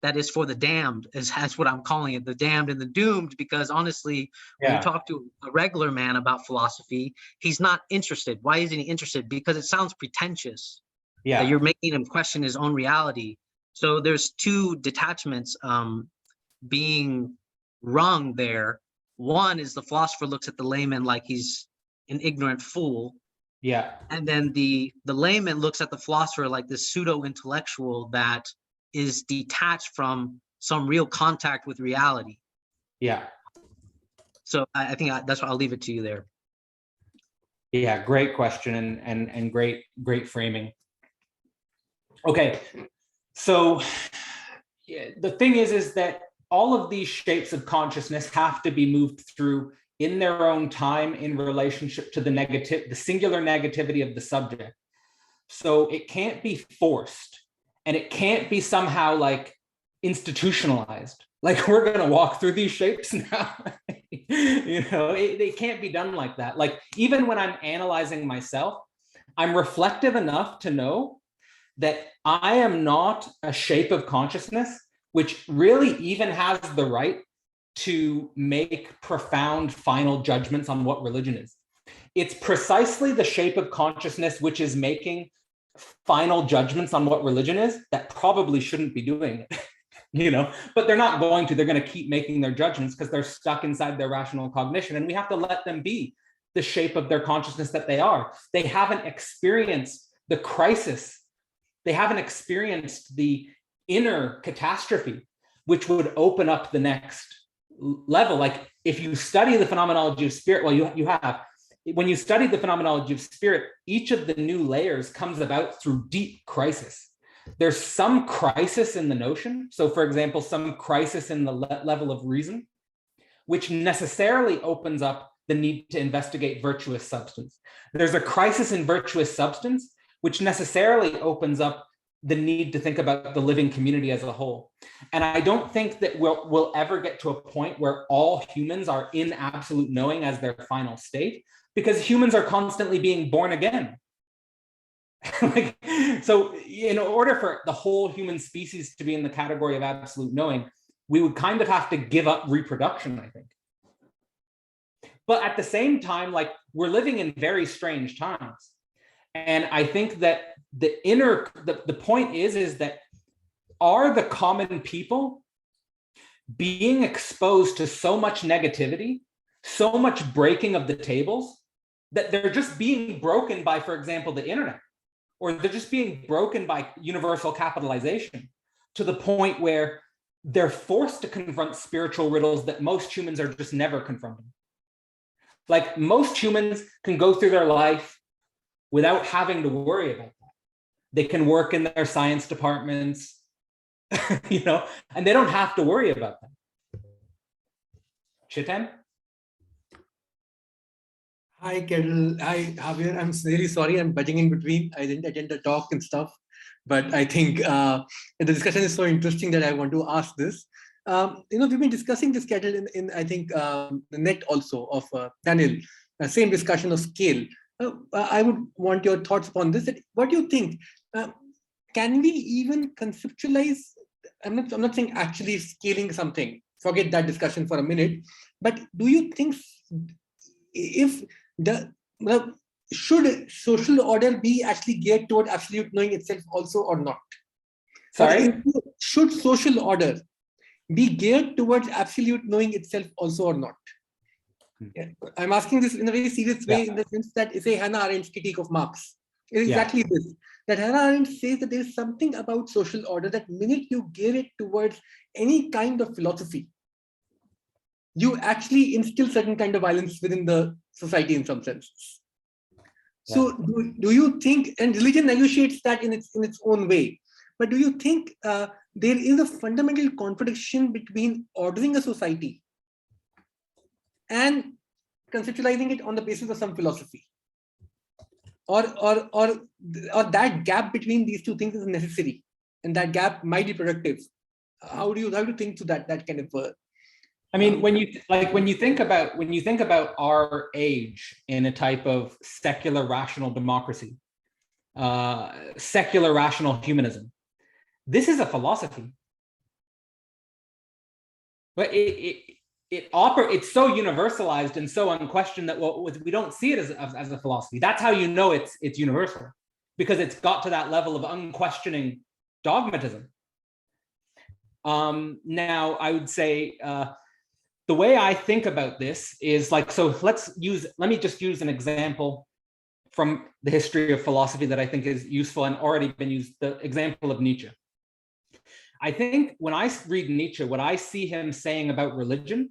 that is for the damned, as what I'm calling it, the damned and the doomed, because honestly, when you talk to a regular man about philosophy, he's not interested. Why isn't he interested? Because it sounds pretentious. That you're making him question his own reality. So there's two detachments being rung there. One is the philosopher looks at the layman like he's an ignorant fool. And then the layman looks at the philosopher like this pseudo-intellectual that is detached from some real contact with reality. So I think that's why I'll leave it to you there. Great question and great framing. Okay, so the thing is that all of these shapes of consciousness have to be moved through in their own time in relationship to the singular negativity of the subject. So it can't be forced, and it can't be somehow like institutionalized. Like, we're going to walk through these shapes now. It can't be done like that. Like, even when I'm analyzing myself, I'm reflective enough to know that I am not a shape of consciousness, which really even has the right to make profound final judgments on what religion is. It's precisely the shape of consciousness which is making final judgments on what religion is that probably shouldn't be doing it. but they're not going to. They're going to keep making their judgments because they're stuck inside their rational cognition. And we have to let them be the shape of their consciousness that they are. They haven't experienced the crisis. They haven't experienced the inner catastrophe, which would open up the next level. Like if you study the phenomenology of spirit, well, you have. When you study the phenomenology of spirit, each of the new layers comes about through deep crisis. There's some crisis in the notion. So for example, some crisis in the level of reason, which necessarily opens up the need to investigate virtuous substance. There's a crisis in virtuous substance, which necessarily opens up the need to think about the living community as a whole. And I don't think that we'll ever get to a point where all humans are in absolute knowing as their final state, because humans are constantly being born again. So in order for the whole human species to be in the category of absolute knowing, we would kind of have to give up reproduction, I think. But at the same time, like, we're living in very strange times. And I think that the point is that are the common people being exposed to so much negativity, so much breaking of the tables, that they're just being broken by, for example, the internet, or they're just being broken by universal capitalization, to the point where they're forced to confront spiritual riddles that most humans are just never confronting. Like, most humans can go through their life without having to worry about that. They can work in their science departments, and they don't have to worry about that. Chitan? Hi, Cadell. Hi, Javier. I'm really sorry. I'm budging in between. I didn't attend the talk and stuff, but I think the discussion is so interesting that I want to ask this. We've been discussing this, Cadell, in I think the net also of Daniel. Same discussion of scale. I would want your thoughts upon this. What do you think? Can we even conceptualize? I'm not saying actually scaling something. Forget that discussion for a minute. But do you think if should social order be actually geared toward absolute knowing itself also, or not? Sorry? Should social order be geared towards absolute knowing itself also, or not? Yeah. I'm asking this in a very serious way, in the sense that, say, Hannah Arendt's critique of Marx is exactly this, that Hannah Arendt says that there is something about social order that minute you gear it towards any kind of philosophy, you actually instill certain kind of violence within the society in some sense. Yeah. So do you think, and religion negotiates that in its own way, but do you think there is a fundamental contradiction between ordering a society and conceptualizing it on the basis of some philosophy, or that gap between these two things is necessary, and that gap might be productive? How do you think to that kind of? I mean, when you think about our age in a type of secular rational democracy, secular rational humanism, this is a philosophy. But it's so universalized and so unquestioned that we don't see it as a philosophy. That's how you know it's universal, because it's got to that level of unquestioning dogmatism. Now, I would say the way I think about this is like, so let me just use an example from the history of philosophy that I think is useful and already been used, the example of Nietzsche. I think when I read Nietzsche, what I see him saying about religion,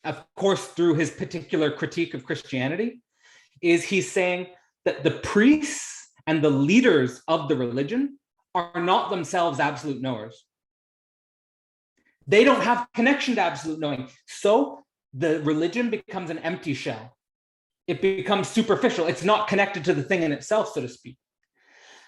of course, through his particular critique of Christianity, is he's saying that the priests and the leaders of the religion are not themselves absolute knowers. They don't have connection to absolute knowing. So the religion becomes an empty shell. It becomes superficial. It's not connected to the thing in itself, so to speak.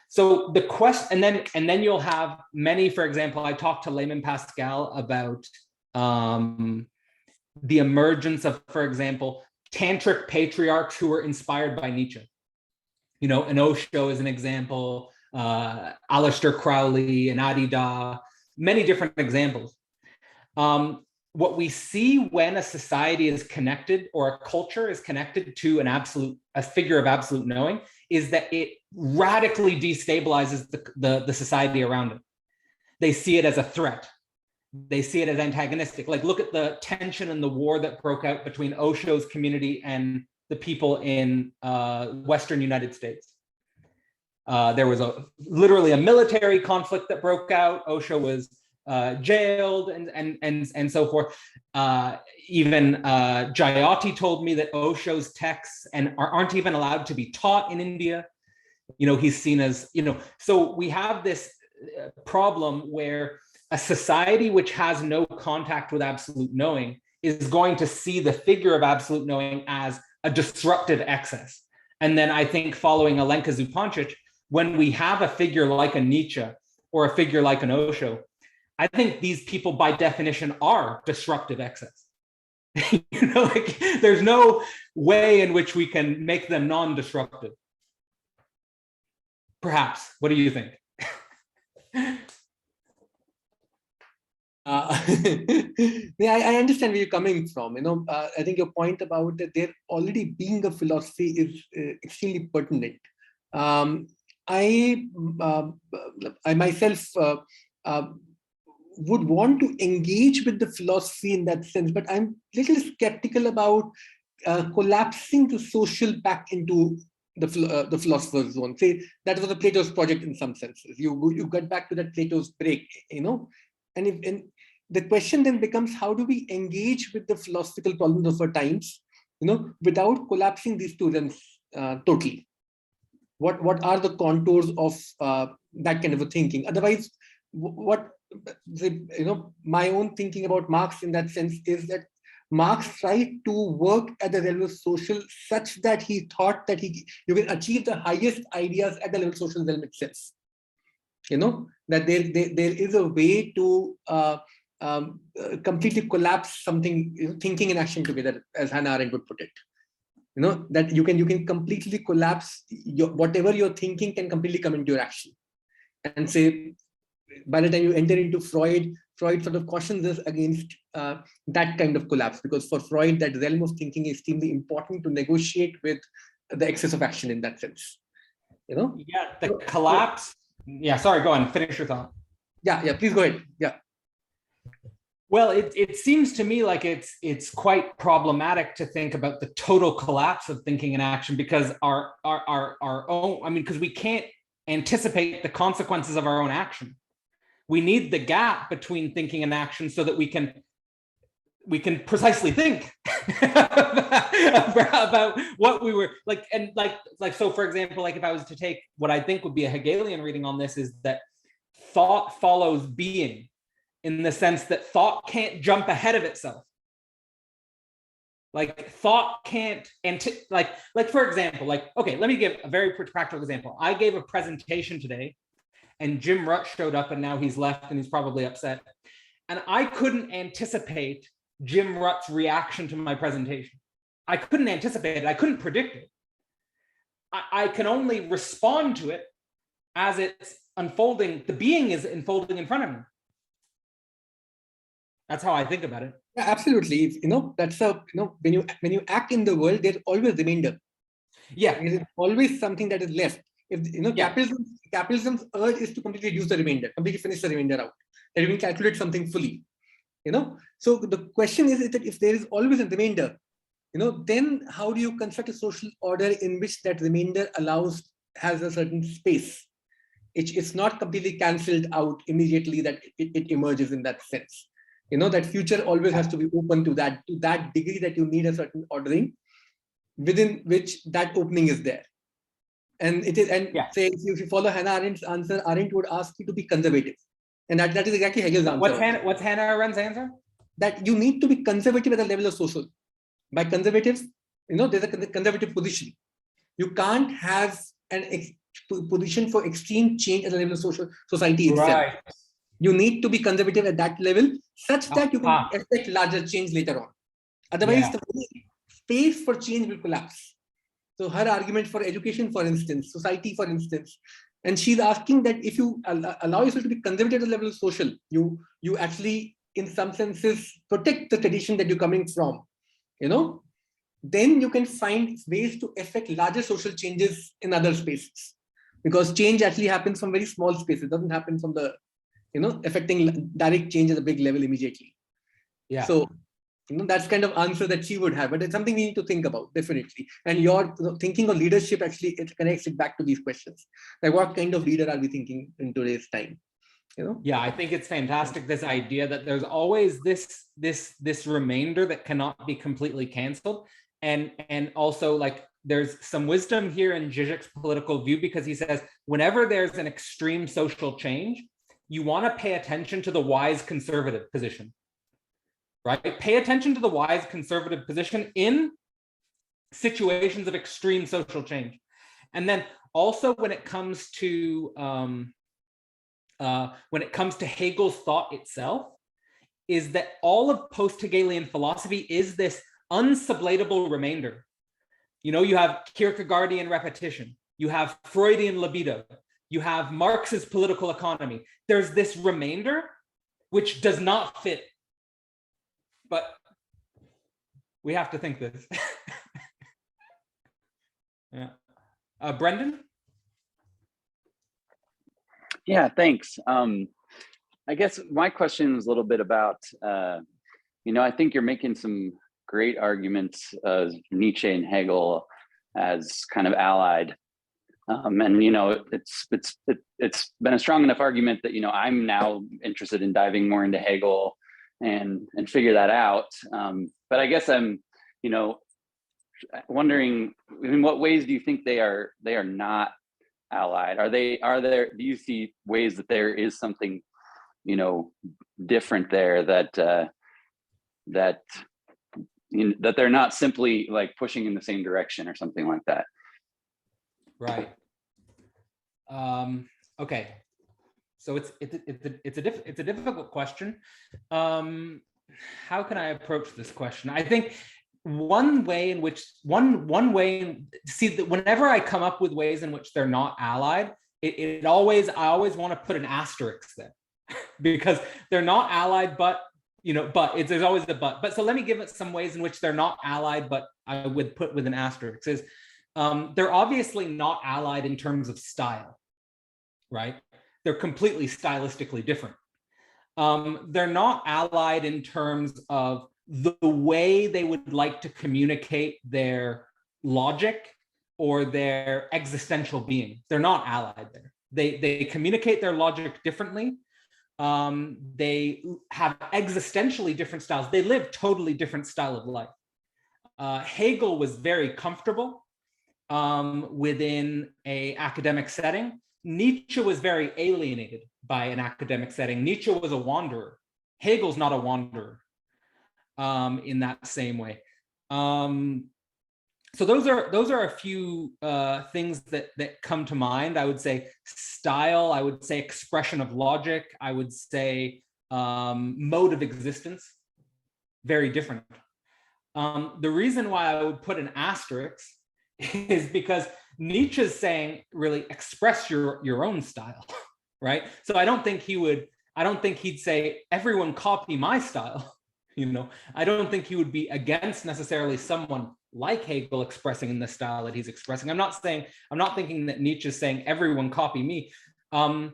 So the question, and then you'll have many, for example, I talked to Layman Pascal about the emergence of, for example, tantric patriarchs who were inspired by Nietzsche. An Osho is an example, Aleister Crowley, and Adida, many different examples. What we see when a society is connected, or a culture is connected to a figure of absolute knowing, is that it radically destabilizes the society around it. They see it as a threat. they see it as antagonistic. Like, look at the tension and the war that broke out between Osho's community and the people in Western United States. There was literally a military conflict that broke out. Osho was jailed and so forth. Even Jayati told me that Osho's texts aren't even allowed to be taught in India. He's seen as, so we have this problem where a society which has no contact with absolute knowing is going to see the figure of absolute knowing as a disruptive excess. And then I think, following Alenka Zupancic, when we have a figure like a Nietzsche or a figure like an Osho, I think these people by definition are disruptive excess. There's no way in which we can make them non-disruptive. Perhaps. What do you think? I understand where you're coming from. I think your point about that there already being a philosophy is extremely pertinent. I myself would want to engage with the philosophy in that sense, but I'm a little skeptical about collapsing the social back into the philosopher's zone. Say that was a Plato's project in some senses. You get back to that Plato's break, and the question then becomes, how do we engage with the philosophical problems of our times, without collapsing these two realms totally? What are the contours of that kind of a thinking? Otherwise, my own thinking about Marx in that sense is that Marx tried to work at the level of social such that he thought that you can achieve the highest ideas at the level of social realm itself. That there is a way to completely collapse something, thinking and action together, as Hannah Arendt would put it. That you can completely collapse whatever you're thinking can completely come into your action. And say, by the time you enter into Freud sort of cautions us against that kind of collapse, because for Freud, that realm of thinking is extremely important to negotiate with the excess of action in that sense. Yeah, the collapse. Yeah, sorry, go on, finish your thought. Yeah, please go ahead. Yeah. Well, it seems to me like it's quite problematic to think about the total collapse of thinking and action, because our own, because we can't anticipate the consequences of our own action. We need the gap between thinking and action so that we can precisely think about what we were like. And like so, for example, like if I was to take what I think would be a Hegelian reading on this, is that thought follows being, in the sense that thought can't jump ahead of itself. Like thought can't, like for example, okay, let me give a very practical example. I gave a presentation today, and Jim Rutt showed up, and now he's left and he's probably upset. And I couldn't anticipate Jim Rutt's reaction to my presentation. I couldn't anticipate it. I couldn't predict it. I can only respond to it as it's unfolding. The being is unfolding in front of me. That's how I think about it. Yeah, absolutely. That's when you act in the world, there's always remainder. Yeah, there's always something that is left. If capitalism's urge is to completely reduce the remainder, completely finish the remainder out, that you can calculate something fully. So the question is that if there is always a remainder, then how do you construct a social order in which that remainder has a certain space? It's not completely cancelled out immediately that it emerges in that sense. That future always has to be open to that degree that you need a certain ordering within which that opening is there. And it is, and say if you follow Hannah Arendt's answer, Arendt would ask you to be conservative. And that is exactly Hegel's answer. What's Hannah Arendt's answer? That you need to be conservative at the level of social. By conservative, there's a conservative position. You can't have an position for extreme change at the level of society itself. Right. You need to be conservative at that level such that you can expect larger change later on. Otherwise, the space for change will collapse. So her argument for education, for instance, society, for instance, and she's asking that if you allow yourself to be conservative at the level of social, you actually, in some senses, protect the tradition that you're coming from, then you can find ways to affect larger social changes in other spaces. Because change actually happens from very small spaces. It doesn't happen from the affecting direct change at a big level immediately. Yeah. So, that's kind of answer that she would have, but it's something we need to think about, definitely. And your thinking of leadership, actually, it connects it back to these questions. Like, what kind of leader are we thinking in today's time? Yeah, I think it's fantastic, this idea that there's always this remainder that cannot be completely canceled. And also, like, there's some wisdom here in Zizek's political view, because he says, whenever there's an extreme social change, you want to pay attention to the wise conservative position. Right? Pay attention to the wise conservative position in situations of extreme social change. And then also when it comes to Hegel's thought itself, is that all of post-Hegelian philosophy is this unsublatable remainder. You have Kierkegaardian repetition, you have Freudian libido, you have Marx's political economy. There's this remainder which does not fit. But we have to think this. Yeah. Brendan? Yeah, thanks. I guess my question was a little bit about, I think you're making some great arguments of Nietzsche and Hegel as kind of allied. And it's been a strong enough argument that I'm now interested in diving more into Hegel and figure that out. But I guess I'm wondering, in what ways do you think they are not allied? Are there, do you see ways that there is something different there, that they're not simply like pushing in the same direction or something like that? Right. Okay. So it's a difficult question. How can I approach this question? I think one way see that whenever I come up with ways in which they're not allied, I always want to put an asterisk there, because they're not allied, but there's always a but. But so let me give it some ways in which they're not allied, but I would put with an asterisk. Is they're obviously not allied in terms of style, right? They're completely stylistically different. They're not allied in terms of the way they would like to communicate their logic or their existential being. They're not allied there. They communicate their logic differently. They have existentially different styles. They live totally different style of life. Hegel was very comfortable within an academic setting. Nietzsche was very alienated by an academic setting. Nietzsche was a wanderer. Hegel's not a wanderer in that same way. So those are a few things that come to mind. I would say style, I would say expression of logic, I would say mode of existence, very different. The reason why I would put an asterisk is because Nietzsche's saying, really express your own style, right? So I don't think he'd say everyone copy my style. I don't think he would be against necessarily someone like Hegel expressing in the style that he's expressing. I'm not thinking that Nietzsche's saying everyone copy me. I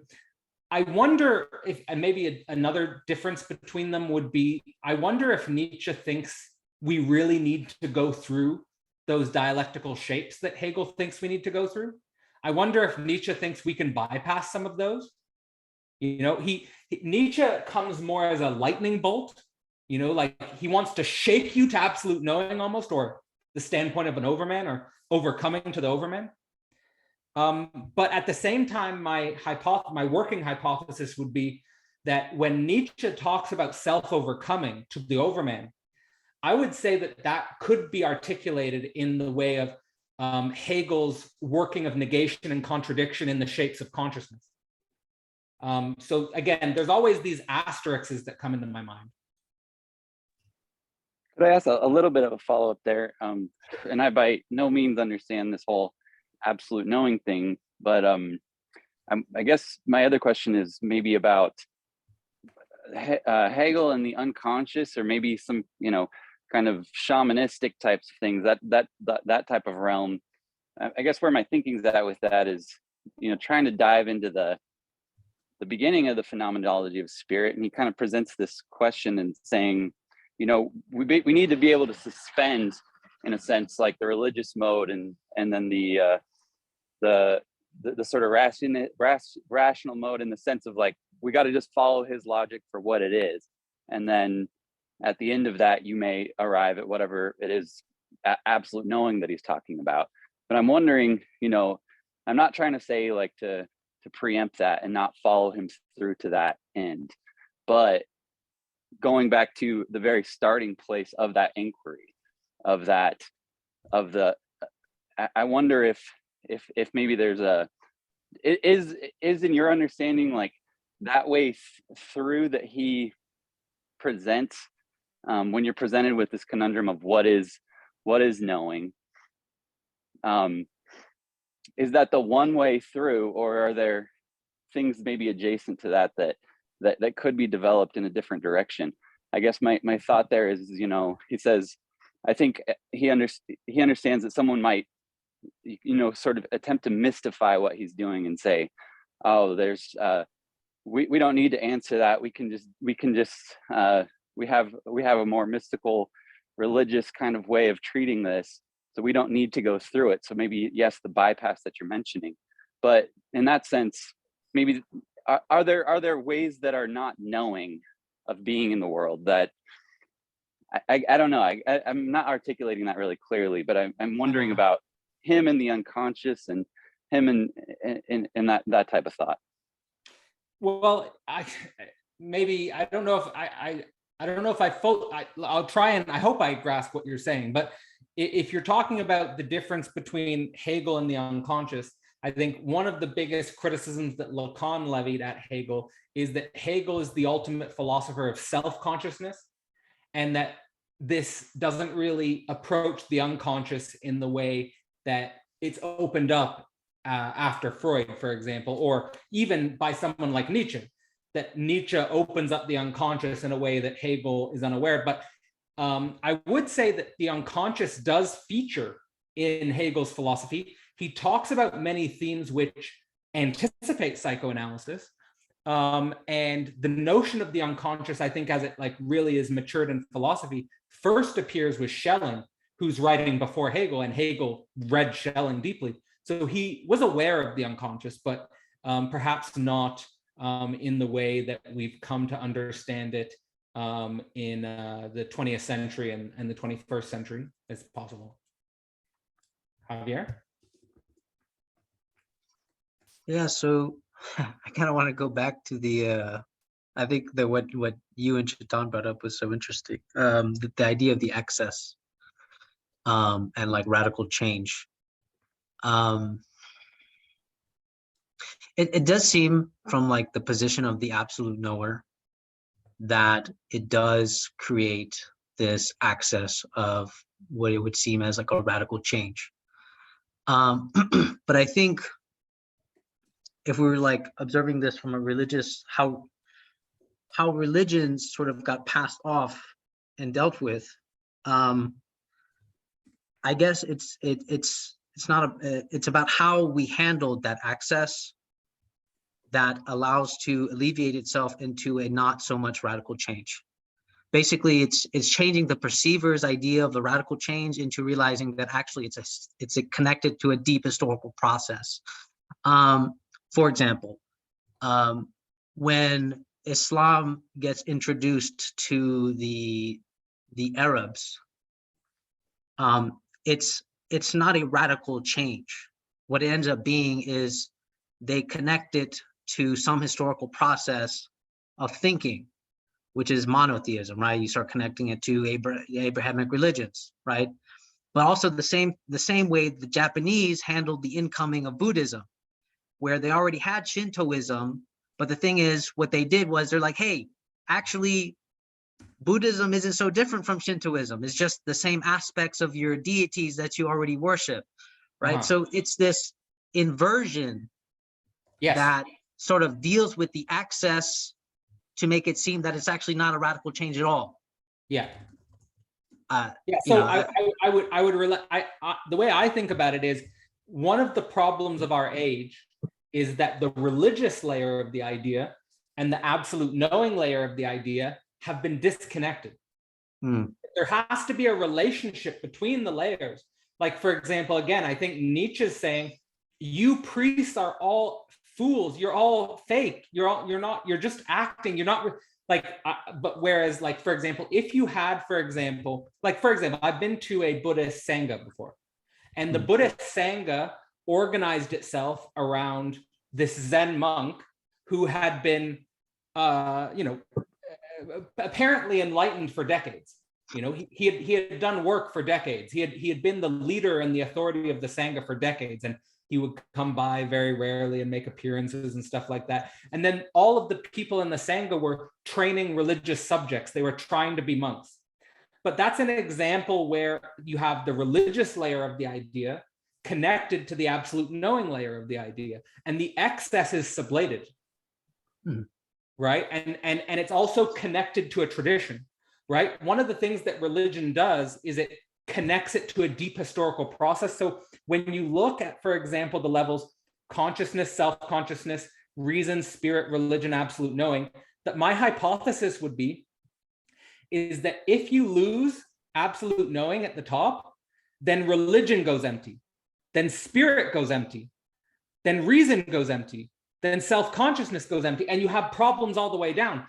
wonder if, and maybe another difference between them would be, I wonder if Nietzsche thinks we really need to go through those dialectical shapes that Hegel thinks we need to go through. I wonder if Nietzsche thinks we can bypass some of those. Nietzsche comes more as a lightning bolt, like he wants to shake you to absolute knowing almost, or the standpoint of an overman, or overcoming to the overman. But at the same time, my working hypothesis would be that when Nietzsche talks about self-overcoming to the overman, I would say that could be articulated in the way of Hegel's working of negation and contradiction in the shapes of consciousness. So again, there's always these asterisks that come into my mind. Could I ask a little bit of a follow-up there? And I by no means understand this whole absolute knowing thing, but I guess my other question is maybe about Hegel and the unconscious, or maybe some kind of shamanistic types of things, that type of realm. I guess where my thinking's at with that is trying to dive into the the beginning of the phenomenology of spirit, and he kind of presents this question and saying, you know, we need to be able to suspend, in a sense, like the religious mode and then the sort of rational mode, in the sense of like, we got to just follow his logic for what it is, and then at the end of that, you may arrive at whatever it is, absolute knowing that he's talking about. But I'm wondering, you know, I'm not trying to say like to preempt that and not follow him through to that end, but going back to the very starting place of that inquiry, I wonder if maybe there's is in your understanding, like that way through that he presents, when you're presented with this conundrum of what is knowing, is that the one way through, or are there things maybe adjacent to that could be developed in a different direction? I guess my thought there is, you know, he says, I think he understands that someone might, you know, sort of attempt to mystify what he's doing and say, oh, there's we don't need to answer that. We have a more mystical, religious kind of way of treating this, so we don't need to go through it. So maybe, yes, the bypass that you're mentioning, but in that sense, maybe are there ways that are not knowing of being in the world that I don't know. I'm not articulating that really clearly, but I'm wondering about him and the unconscious, and him and that type of thought. Well, I don't know if I'll try, and I hope I grasp what you're saying. But if you're talking about the difference between Hegel and the unconscious, I think one of the biggest criticisms that Lacan levied at Hegel is that Hegel is the ultimate philosopher of self-consciousness, and that this doesn't really approach the unconscious in the way that it's opened up after Freud, for example, or even by someone like Nietzsche, that Nietzsche opens up the unconscious in a way that Hegel is unaware. But I would say that the unconscious does feature in Hegel's philosophy. He talks about many themes which anticipate psychoanalysis. And the notion of the unconscious, I think, as it like really is matured in philosophy, first appears with Schelling, who's writing before Hegel, and Hegel read Schelling deeply. So he was aware of the unconscious, but perhaps not in the way that we've come to understand it in the 20th century and the 21st century as possible. Javier? Yeah, so I kind of want to go back to the I think that what you and Chetan brought up was so interesting. The idea of the excess and like radical change. It does seem from like the position of the absolute knower that it does create this access of what it would seem as like a radical change. But I think if we were like observing this from a religious, how religions sort of got passed off and dealt with, I guess it's about how we handled that access that allows to alleviate itself into a not so much radical change. Basically, it's changing the perceiver's idea of the radical change into realizing that actually it's connected to a deep historical process. For example, when Islam gets introduced to the Arabs, it's not a radical change. What it ends up being is they connect it to some historical process of thinking, which is monotheism, right? You start connecting it to Abrahamic religions, right? But also the same way the Japanese handled the incoming of Buddhism, where they already had Shintoism, but the thing is, what they did was they're like, hey, actually, Buddhism isn't so different from Shintoism. It's just the same aspects of your deities that you already worship, right? So it's this inversion that sort of deals with the access to make it seem that it's actually not a radical change at all. Yeah. So I would relate. The way I think about it is, one of the problems of our age is that the religious layer of the idea and the absolute knowing layer of the idea have been disconnected. There has to be a relationship between the layers. Like, for example, again, I think Nietzsche's saying, you priests are all fools. You're all fake. You're just acting. You're not like, but whereas, like, for example, if you had, for example, I've been to a Buddhist Sangha before, and the Buddhist Sangha organized itself around this Zen monk who had been, apparently enlightened for decades. He had done work for decades. He had been the leader and the authority of the Sangha for decades, and he would come by very rarely and make appearances and stuff like that. And then all of the people in the Sangha were training religious subjects. They were trying to be monks. But that's an example where you have the religious layer of the idea connected to the absolute knowing layer of the idea, and the excess is sublated, right? And it's also connected to a tradition, right? One of the things that religion does is it connects it to a deep historical process. So when you look at, for example, the levels consciousness, self-consciousness, reason, spirit, religion, absolute knowing, that my hypothesis would be is that if you lose absolute knowing at the top, then religion goes empty, then spirit goes empty, then reason goes empty, then self-consciousness goes empty, and you have problems all the way down.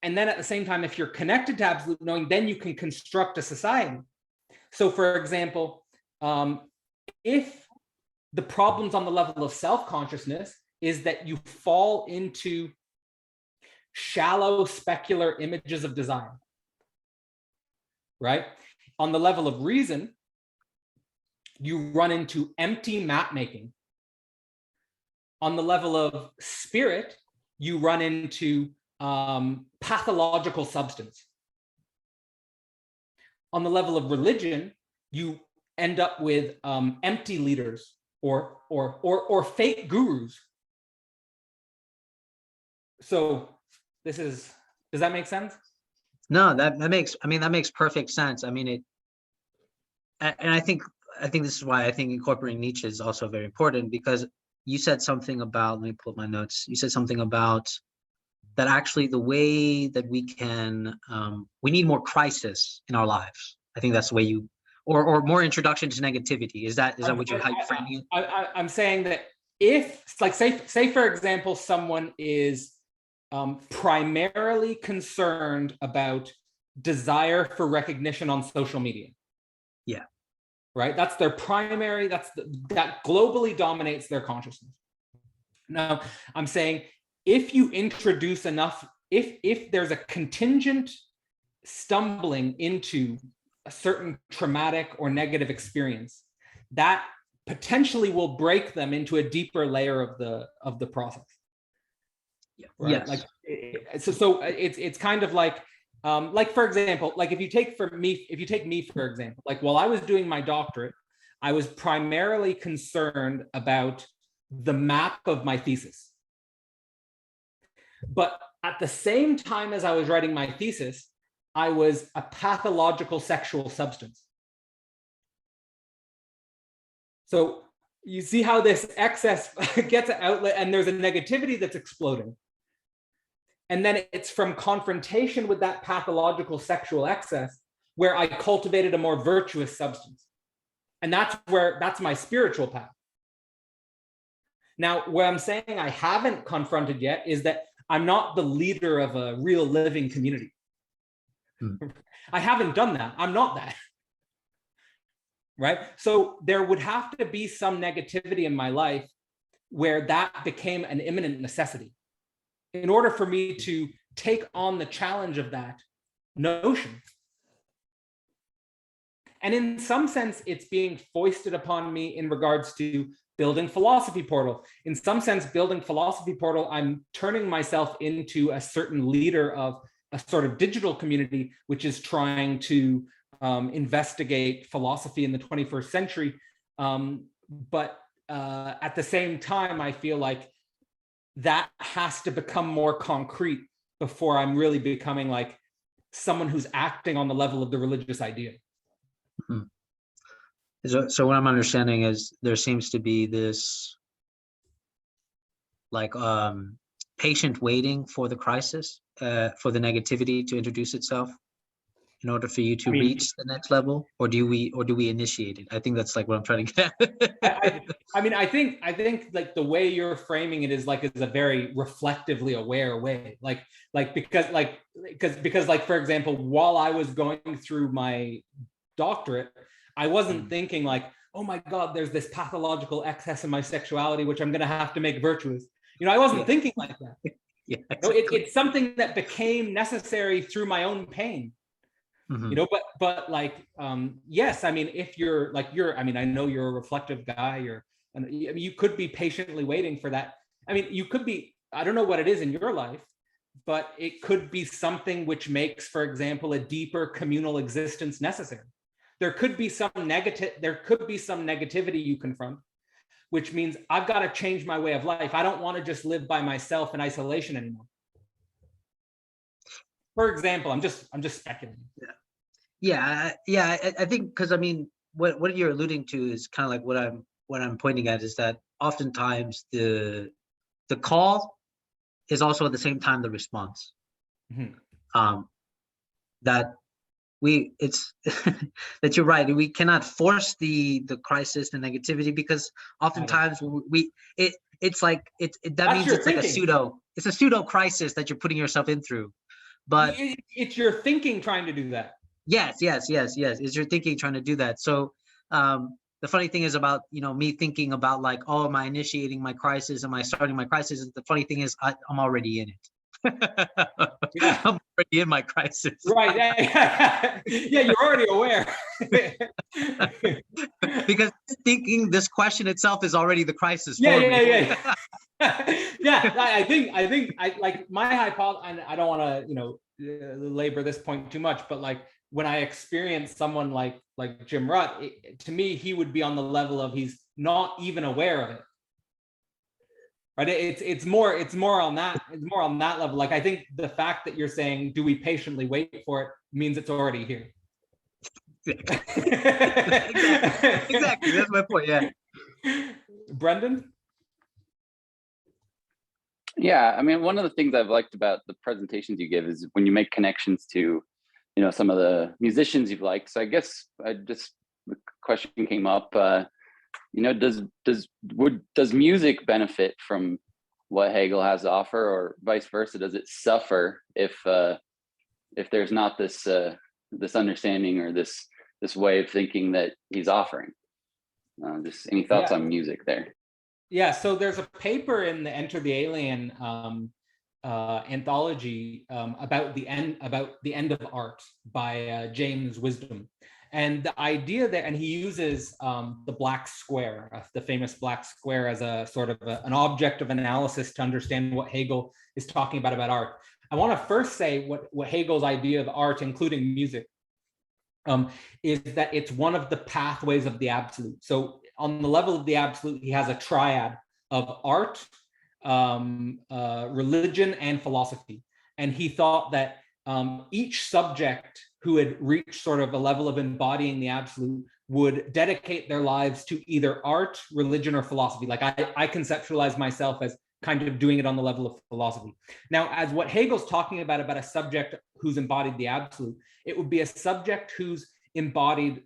And then at the same time, if you're connected to absolute knowing, then you can construct a society. So for example, if the problems on the level of self-consciousness is that you fall into shallow specular images of desire, right? On the level of reason, you run into empty map making. On the level of spirit, you run into pathological substance. On the level of religion, you end up with empty leaders or fake gurus. So does that make sense? No, that makes perfect sense. I mean, I think this is why I think incorporating Nietzsche is also very important, because you said something about, let me pull up my notes. You said something about that actually the way that we can, we need more crisis in our lives. I think that's the way you, or more introduction to negativity. Is that what you're framing it? I'm saying that if, like, say for example, someone is primarily concerned about desire for recognition on social media. Yeah. Right? That's their primary, that globally dominates their consciousness. Now, I'm saying if you introduce enough, if there's a contingent stumbling into a certain traumatic or negative experience, that potentially will break them into a deeper layer of the process. Yeah. Right? Yes. Like, so it's kind of like for example, like if you take me for example, like while I was doing my doctorate, I was primarily concerned about the map of my thesis. But at the same time as I was writing my thesis, I was a pathological sexual substance. So you see how this excess gets an outlet, and there's a negativity that's exploding. And then it's from confrontation with that pathological sexual excess where I cultivated a more virtuous substance. And that's my spiritual path. Now, what I'm saying I haven't confronted yet is that I'm not the leader of a real living community. I haven't done that. I'm not that. Right? So there would have to be some negativity in my life where that became an imminent necessity in order for me to take on the challenge of that notion. And in some sense, it's being foisted upon me in regards to building Philosophy Portal. In some sense, building Philosophy Portal, I'm turning myself into a certain leader of a sort of digital community, which is trying to investigate philosophy in the 21st century. But at the same time, I feel like that has to become more concrete before I'm really becoming like someone who's acting on the level of the religious idea. So what I'm understanding is there seems to be this like patient waiting for the crisis, for the negativity to introduce itself in order for you to reach the next level, or do we initiate it? I think that's like what I'm trying to get at. I think like the way you're framing it is a very reflectively aware way, because for example, while I was going through my doctorate, I wasn't thinking like, oh my God, there's this pathological excess in my sexuality which I'm going to have to make virtuous. I wasn't thinking like that. Yeah, exactly. It's something that became necessary through my own pain. But yes, if you're I know you're a reflective guy, you could be patiently waiting for that. You could be, I don't know what it is in your life, but it could be something which makes, for example, a deeper communal existence necessary. There could be some negativity you confront, which means I've got to change my way of life. I don't want to just live by myself in isolation anymore. For example, I'm just speculating. Yeah. I think because what you're alluding to is kind of like what I'm pointing at is that oftentimes the call is also at the same time the response. That it's that you're right. We cannot force the crisis, the negativity, because oftentimes that means it's like it's a pseudo crisis that you're putting yourself in through. But it's your thinking trying to do that. Yes. Is your thinking trying to do that? So the funny thing is about me thinking about like, oh, am I initiating my crisis? Am I starting my crisis? The funny thing is I'm already in it. I'm already in my crisis. Right. Yeah, you're already aware. Because thinking this question itself is already the crisis. Yeah. Yeah. I think like my hypothesis, and I don't want to labor this point too much, but like when I experience someone like Jim Rutt, to me he would be on the level of he's not even aware of it. Right? It's more on that level. Like I think the fact that you're saying, do we patiently wait for it, means it's already here. Exactly. That's my point. Yeah. Brendan? Yeah, one of the things I've liked about the presentations you give is when you make connections to, some of the musicians you've liked. So I guess the question came up, does music benefit from what Hegel has to offer, or vice versa? Does it suffer if there's not this understanding or this way of thinking that he's offering? Just any thoughts on music there? Yeah, so there's a paper in the Enter the Alien anthology about the end of art by James Wisdom, and the idea that, and he uses the black square, the famous black square, as a sort of an object of analysis to understand what Hegel is talking about art. I want to first say what Hegel's idea of art, including music, is that it's one of the pathways of the absolute. So on the level of the absolute, he has a triad of art, religion, and philosophy. And he thought that each subject who had reached sort of a level of embodying the absolute would dedicate their lives to either art, religion, or philosophy. Like I conceptualize myself as kind of doing it on the level of philosophy. Now, as what Hegel's talking about a subject who's embodied the absolute, it would be a subject who's embodied,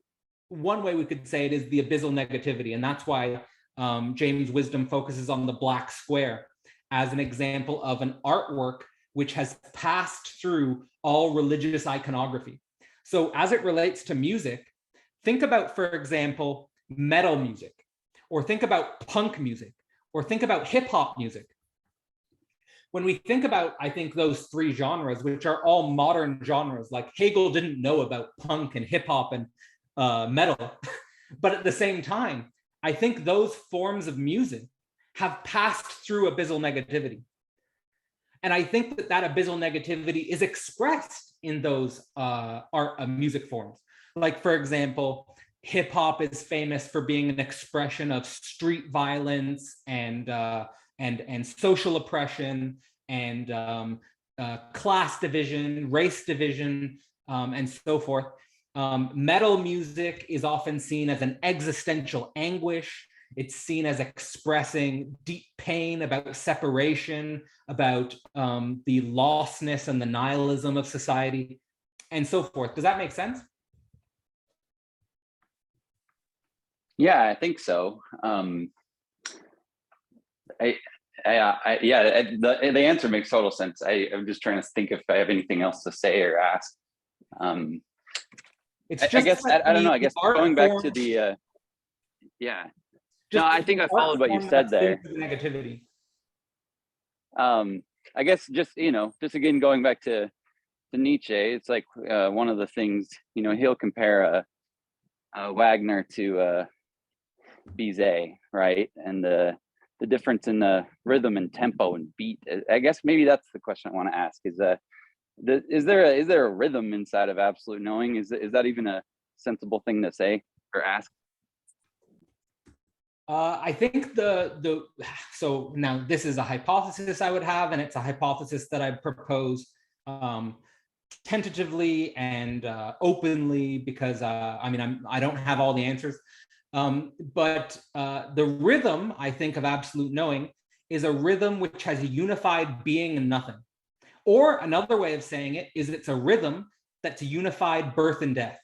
one way we could say it is the abyssal negativity. And that's why James Wisdom focuses on the black square as an example of an artwork which has passed through all religious iconography. So as it relates to music, think about, for example, metal music, or think about punk music, or think about hip hop music. When we think about, I think, those three genres, which are all modern genres, like Hegel didn't know about punk and hip hop and metal, but at the same time, I think those forms of music have passed through abyssal negativity. And I think that abyssal negativity is expressed in those music forms. Like, for example, hip hop is famous for being an expression of street violence and social oppression and class division, race division, and so forth. Metal music is often seen as an existential anguish. It's seen as expressing deep pain, about separation, about the lostness and the nihilism of society, and so forth. Does that make sense? Yeah, I think so. The answer makes total sense. I'm just trying to think if I have anything else to say or ask. It's I guess like I don't know. I guess going back to form, the no, I think I followed what you said there. Negativity. I guess just again going back to Nietzsche, it's like one of the things, he'll compare Wagner to Bizet, right? And the difference in the rhythm and tempo and beat. I guess maybe that's the question I want to ask: is there a rhythm inside of absolute knowing? Is that even a sensible thing to say or ask? I think so now this is a hypothesis I would have, and it's a hypothesis that I propose tentatively and openly, because I don't have all the answers. But the rhythm, I think, of absolute knowing is a rhythm which has a unified being and nothing. Or another way of saying it is it's a rhythm that's a unified birth and death.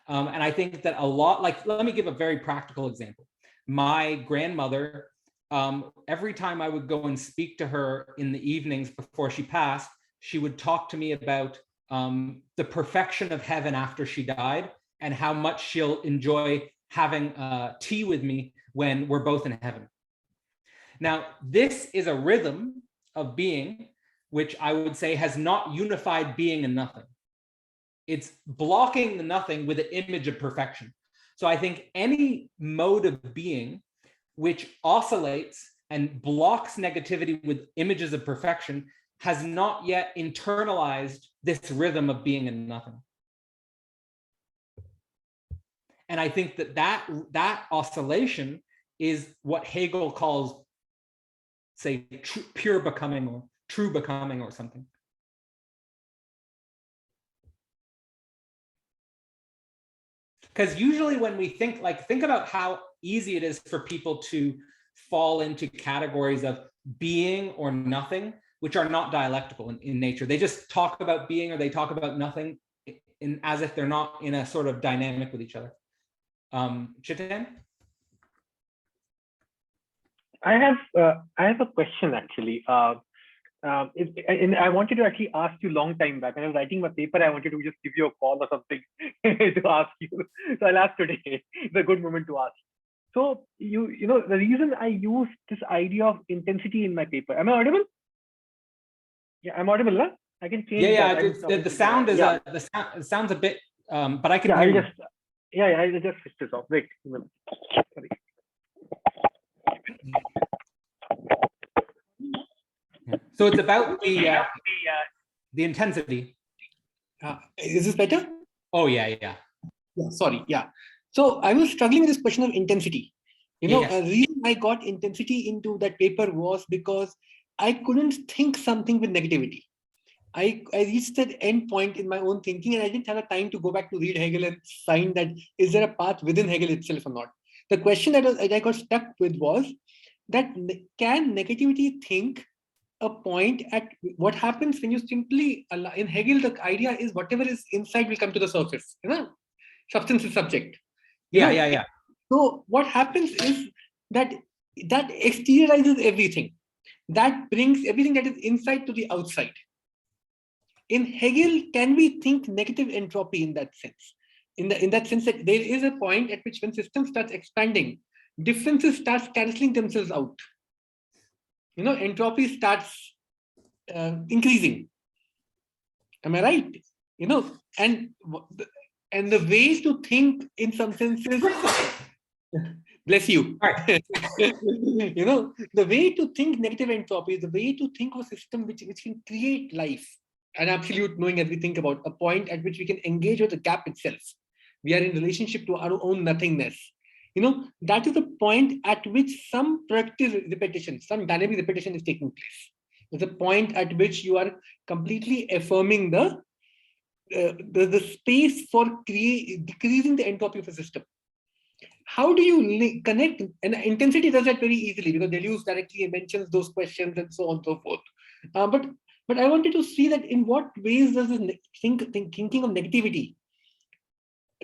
And I think that a lot, let me give a very practical example. My grandmother, every time I would go and speak to her in the evenings before she passed, she would talk to me about the perfection of heaven after she died, and how much she'll enjoy having tea with me when we're both in heaven. Now, this is a rhythm of being, which I would say has not unified being and nothing. It's blocking the nothing with an image of perfection. So I think any mode of being which oscillates and blocks negativity with images of perfection has not yet internalized this rhythm of being and nothing. And I think that oscillation is what Hegel calls, say, pure becoming or true becoming or something. Because usually when we think about how easy it is for people to fall into categories of being or nothing, which are not dialectical in nature. They just talk about being or they talk about nothing as if they're not in a sort of dynamic with each other. Chitan? I have a question actually. And I wanted to actually ask you long time back. When I was writing my paper, I wanted to just give you a call or something to ask you. So I'll ask today. It's a good moment to ask. So you know the reason I used this idea of intensity in my paper. Am I audible? Yeah, I'm audible, no? I can change. Yeah. The sound is the sound sounds a bit, but I can. Yeah, I'll just switch this off. Wait. Sorry. So it's about the intensity. Is this better? Oh yeah. Yeah, sorry. Yeah. So I was struggling with this question of intensity. The reason I got intensity into that paper was because I couldn't think something with negativity. I reached that end point in my own thinking, and I didn't have a time to go back to read Hegel and find that is there a path within Hegel itself or not. The question that I got stuck with was that can negativity think a point at what happens when you simply allow, in Hegel, the idea is whatever is inside will come to the surface. Substance is subject. Yeah. So what happens is that exteriorizes everything. That brings everything that is inside to the outside. In Hegel, can we think negative entropy in that sense? In that sense that there is a point at which when system starts expanding, differences start canceling themselves out. Entropy starts increasing. Am I right? And the way to think in some senses, bless you. The way to think negative entropy is the way to think of a system which can create life, an absolute knowing as we think about a point at which we can engage with the gap itself. We are in relationship to our own nothingness. That is the point at which some productive repetition, some dynamic repetition is taking place. It's a point at which you are completely affirming the space for decreasing the entropy of a system. how do you connect? And intensity does that very easily because Deleuze directly mentions those questions and so on and so forth. But I wanted to see that in what ways does this thinking of negativity,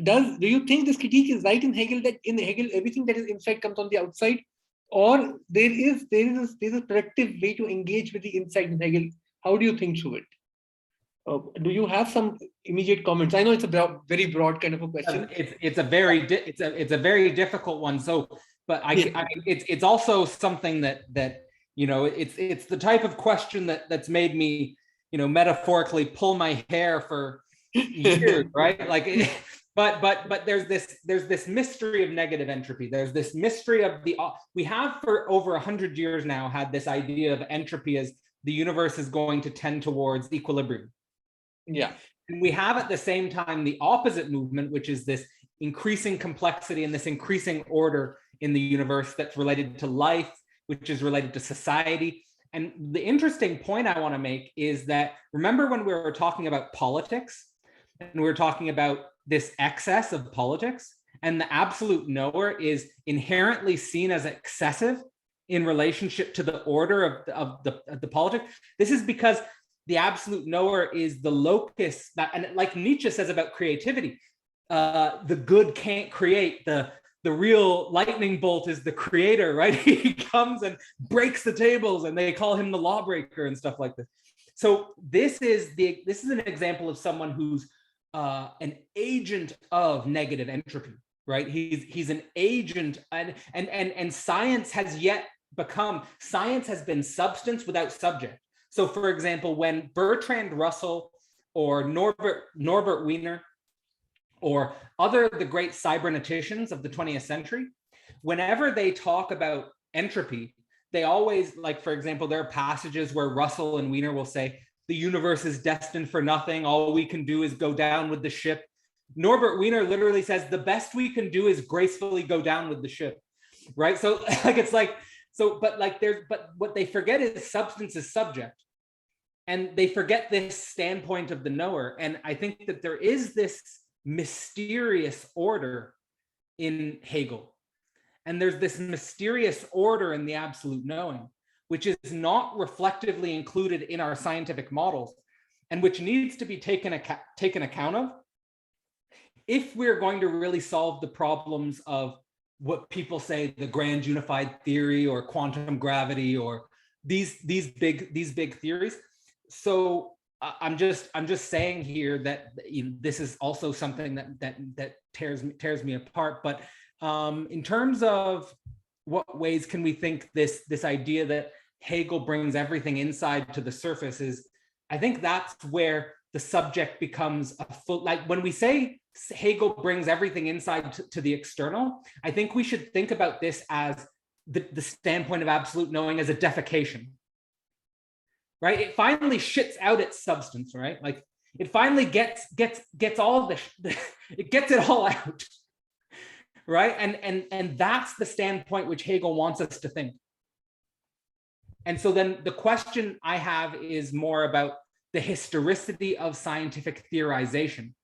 do you think this critique is right in Hegel, that in Hegel everything that is inside comes on the outside, or there is a productive way to engage with the inside in Hegel? How do you think through it? Do you have some immediate comments? I know it's a very broad kind of a question. It's a very difficult one. So, but it's also something that it's the type of question that's made me metaphorically pull my hair for years, right? Like, but there's this mystery of negative entropy. There's this mystery of we have for over 100 years now had this idea of entropy as the universe is going to tend towards equilibrium. Yeah. And we have at the same time the opposite movement, which is this increasing complexity and this increasing order in the universe that's related to life, which is related to society. And the interesting point I want to make is that, remember when we were talking about politics and we were talking about this excess of politics, and the absolute knower is inherently seen as excessive in relationship to the order of the politics. This is because the absolute knower is the locus that, and like Nietzsche says about creativity, the good can't create, the real lightning bolt is the creator, right? He comes and breaks the tables and they call him the lawbreaker and stuff like this. So this is an example of someone who's an agent of negative entropy, right? He's an agent, and science has been substance without subject. So, for example, when Bertrand Russell or Norbert Wiener or the great cyberneticians of the 20th century, whenever they talk about entropy, they always, like, for example, there are passages where Russell and Wiener will say, the universe is destined for nothing. All we can do is go down with the ship. Norbert Wiener literally says, the best we can do is gracefully go down with the ship, right? So, but what they forget is substance is subject. And they forget this standpoint of the knower. And I think that there is this mysterious order in Hegel. And there's this mysterious order in the absolute knowing, which is not reflectively included in our scientific models, and which needs to be taken account of if we're going to really solve the problems of what people say the grand unified theory or quantum gravity or these big theories. So I'm just saying here that this is also something that tears me apart. But in terms of what ways can we think this idea that Hegel brings everything inside to the surface is, I think that's where the subject becomes a full, like when we say Hegel brings everything inside to the external, I think we should think about this as the standpoint of absolute knowing as a defecation. Right? It finally shits out its substance, right? Like it finally gets all it gets it all out, right? And that's the standpoint which Hegel wants us to think. And so then the question I have is more about the historicity of scientific theorization,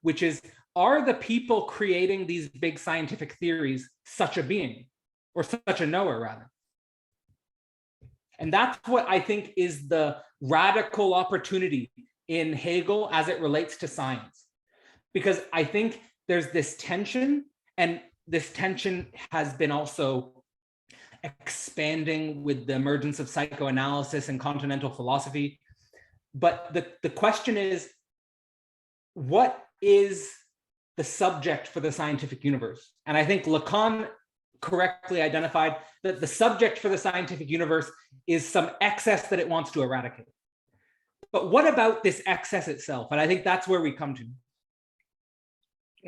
which is, are the people creating these big scientific theories such a being, or such a knower rather? And that's what I think is the radical opportunity in Hegel as it relates to science. Because I think there's this tension, and this tension has been also expanding with the emergence of psychoanalysis and continental philosophy. But the question is, what is the subject for the scientific universe? And I think Lacan correctly identified that the subject for the scientific universe is some excess that it wants to eradicate. But what about this excess itself? And I think that's where we come to.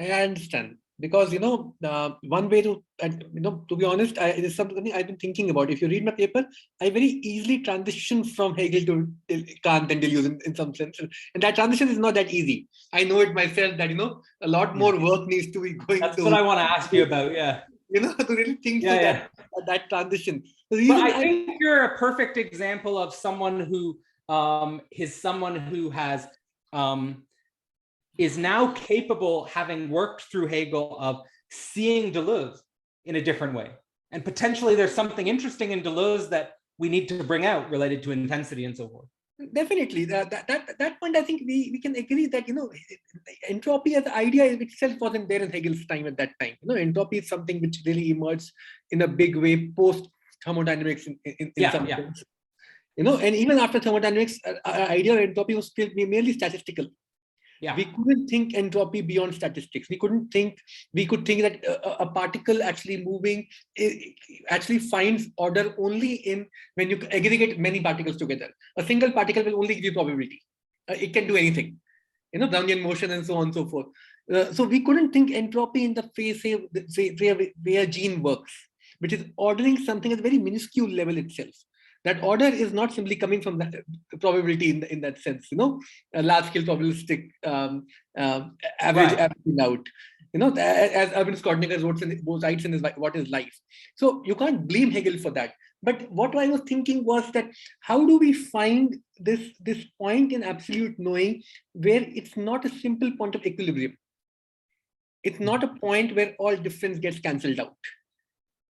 I understand. Because, one way to, to be honest, it is something I've been thinking about. If you read my paper, I very easily transition from Hegel to Kant and Deleuze in some sense. And that transition is not that easy. I know it myself that, a lot more work needs to be going. That's what I want to ask you about, yeah. To really think that transition. But I think you're a perfect example of someone who has is now capable, having worked through Hegel, of seeing Deleuze, in a different way. And potentially there's something interesting in Deleuze that we need to bring out related to intensity and so forth. Definitely, that point, I think we can agree that, you know, entropy as an idea itself wasn't there in Hegel's time at that time. You know, entropy is something which really emerged in a big way post thermodynamics in some sense. You know, and even after thermodynamics, our idea of entropy was still merely statistical. Yeah. We couldn't think entropy beyond statistics. We could think that a particle actually moving actually finds order only in when you aggregate many particles together. A single particle will only give you probability. It can do anything, you know, Brownian motion and so on and so forth. So we couldn't think entropy in the way a gene works, which is ordering something at a very minuscule level itself. That order is not simply coming from the probability in that sense, you know, a large scale probabilistic average out, you know, as Erwin Skodniker writes in his What is Life. So you can't blame Hegel for that. But what I was thinking was that how do we find this point in absolute knowing where it's not a simple point of equilibrium? It's not a point where all difference gets cancelled out.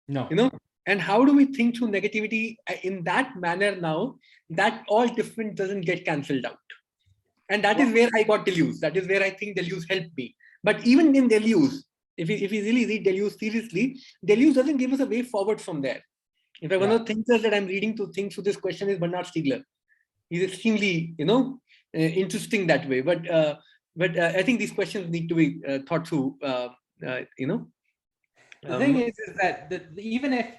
No. You know, and how do we think through negativity in that manner now that all difference doesn't get cancelled out? And that is where I got Deleuze. That is where I think Deleuze helped me. But even in Deleuze, if we really read Deleuze seriously, Deleuze doesn't give us a way forward from there. In fact, one of the thinkers that I'm reading to think through this question is Bernard Stiegler. He's extremely, you know, interesting that way. But I think these questions need to be thought through, you know. The thing is that even if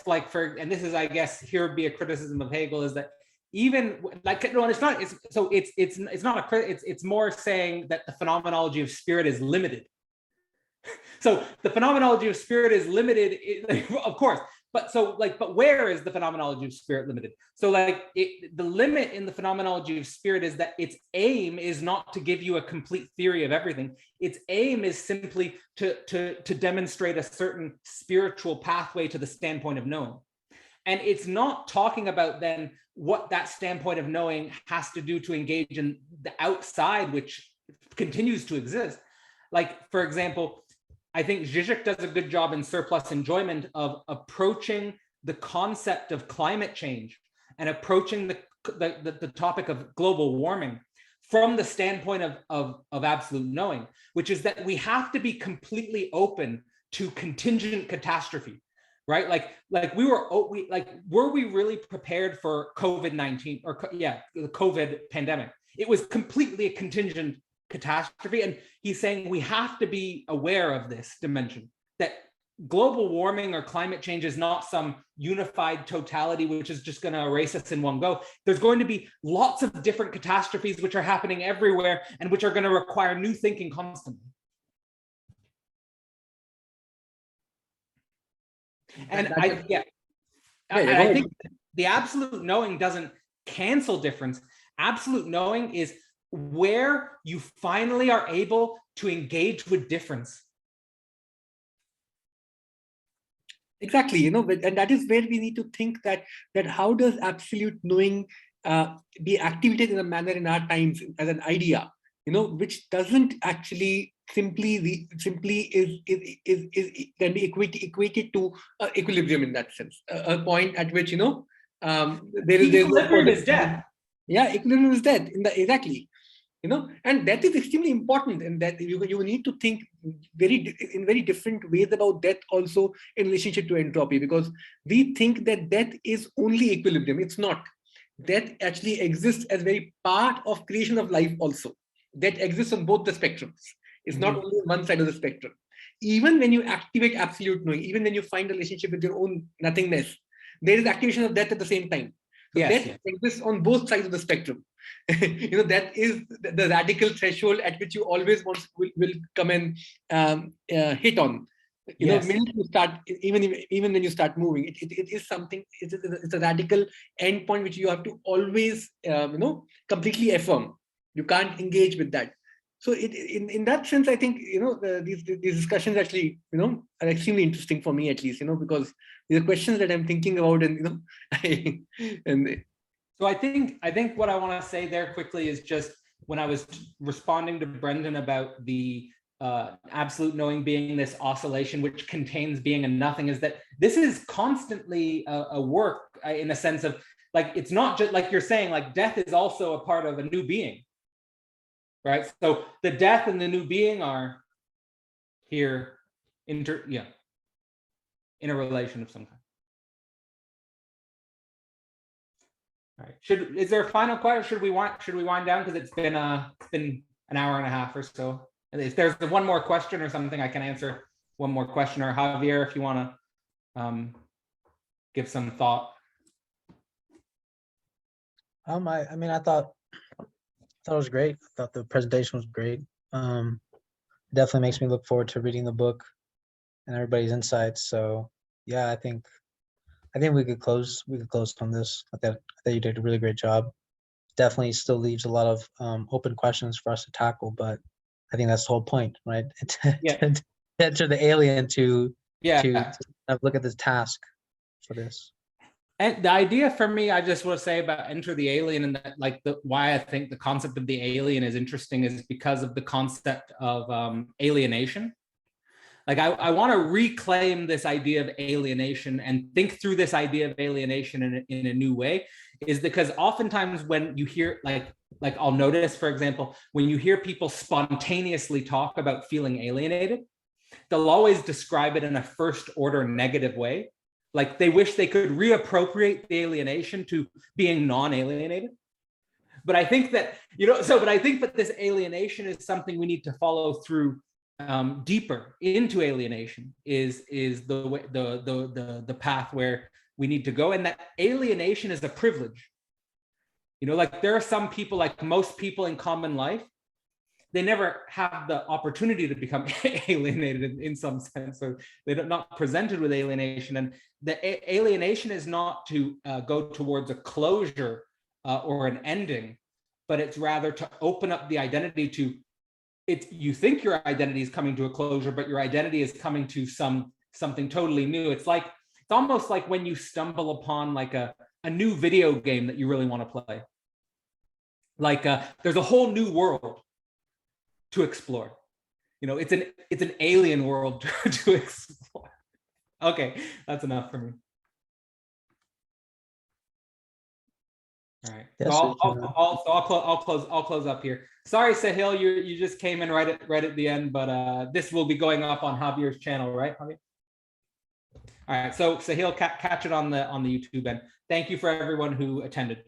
like and this is, I guess, here would be a criticism of Hegel, is that even like, no, it's not. It's more saying that the phenomenology of spirit is limited. So the phenomenology of spirit is limited, of course. But where is the phenomenology of spirit limited? So the limit in the phenomenology of spirit is that its aim is not to give you a complete theory of everything. Its aim is simply to demonstrate a certain spiritual pathway to the standpoint of knowing. And it's not talking about then what that standpoint of knowing has to do to engage in the outside, which continues to exist. Like, for example, I think Zizek does a good job in Surplus Enjoyment of approaching the concept of climate change and approaching the topic of global warming from the standpoint of absolute knowing, which is that we have to be completely open to contingent catastrophe, right? Were we really prepared for COVID-19 or the COVID pandemic? It was completely a contingent catastrophe. And he's saying we have to be aware of this dimension, that global warming or climate change is not some unified totality which is just going to erase us in one go. There's going to be lots of different catastrophes which are happening everywhere and which are going to require new thinking constantly. And I think the absolute knowing doesn't cancel difference. Absolute knowing is where you finally are able to engage with difference. Exactly, you know, and that is where we need to think that how does absolute knowing be activated in a manner in our times as an idea, you know, which doesn't actually simply can be equated to equilibrium in that sense, a point at which, you know, equilibrium is death. Yeah, equilibrium is death. Exactly. You know, and that is extremely important, and that you need to think in very different ways about death also in relationship to entropy, because we think that death is only equilibrium. It's not. Death actually exists as very part of creation of life also. Death exists on both the spectrums. It's not only on one side of the spectrum. Even when you activate absolute knowing, even when you find a relationship with your own nothingness, there is activation of death at the same time. So death exists on both sides of the spectrum. You know, that is the radical threshold at which you always will come and hit on. You know, when you start, even when you start moving, it is something. It's a radical endpoint which you have to always, you know, completely affirm. You can't engage with that. So in that sense, I think, you know, these discussions actually, you know, are extremely interesting for me, at least, you know, because these are questions that I'm thinking about, and, you know, So I think what I want to say there quickly is just when I was responding to Brendan about the absolute knowing being this oscillation which contains being and nothing, is that this is constantly a work in a sense of, like, it's not just like you're saying, like death is also a part of a new being, right? So the death and the new being are here in a relation of some kind. All right. Is there a final question? Should we wind down, because it's been an hour and a half or so? If there's one more question or something, I can answer one more question, or Javier, if you want to give some thought. I mean, I thought it was great. I thought the presentation was great. Definitely makes me look forward to reading the book and everybody's insights. So yeah, I think we could close on this. I thought you did a really great job. Definitely still leaves a lot of open questions for us to tackle, but I think that's the whole point, right? To enter the alien to look at this task for this. And the idea for me, I just want to say about enter the alien, and that, like, why I think the concept of the alien is interesting is because of the concept of alienation. Like, I want to reclaim this idea of alienation and think through this idea of alienation in a new way, is because oftentimes when you hear, like I'll notice, for example, when you hear people spontaneously talk about feeling alienated, they'll always describe it in a first order negative way. Like they wish they could reappropriate the alienation to being non-alienated. But I think that, but I think that this alienation is something we need to follow through deeper into alienation, is the way, the path where we need to go. And that alienation is a privilege. Like there are some people, like most people in common life, they never have the opportunity to become alienated in some sense, or they're not presented with alienation. And the alienation is not to go towards a closure or an ending, but it's rather to open up the identity to it. You think your identity is coming to a closure, but your identity is coming to something totally new. It's almost like when you stumble upon like a new video game that you really want to play. Like there's a whole new world to explore. It's an alien world to explore. Okay, that's enough for me. All right. Yes, So I'll close up here. Sorry, Sahil, you just came in right at the end, but this will be going up on Javier's channel, right, Javier? All right. So Sahil, catch it on the YouTube end. Thank you for everyone who attended.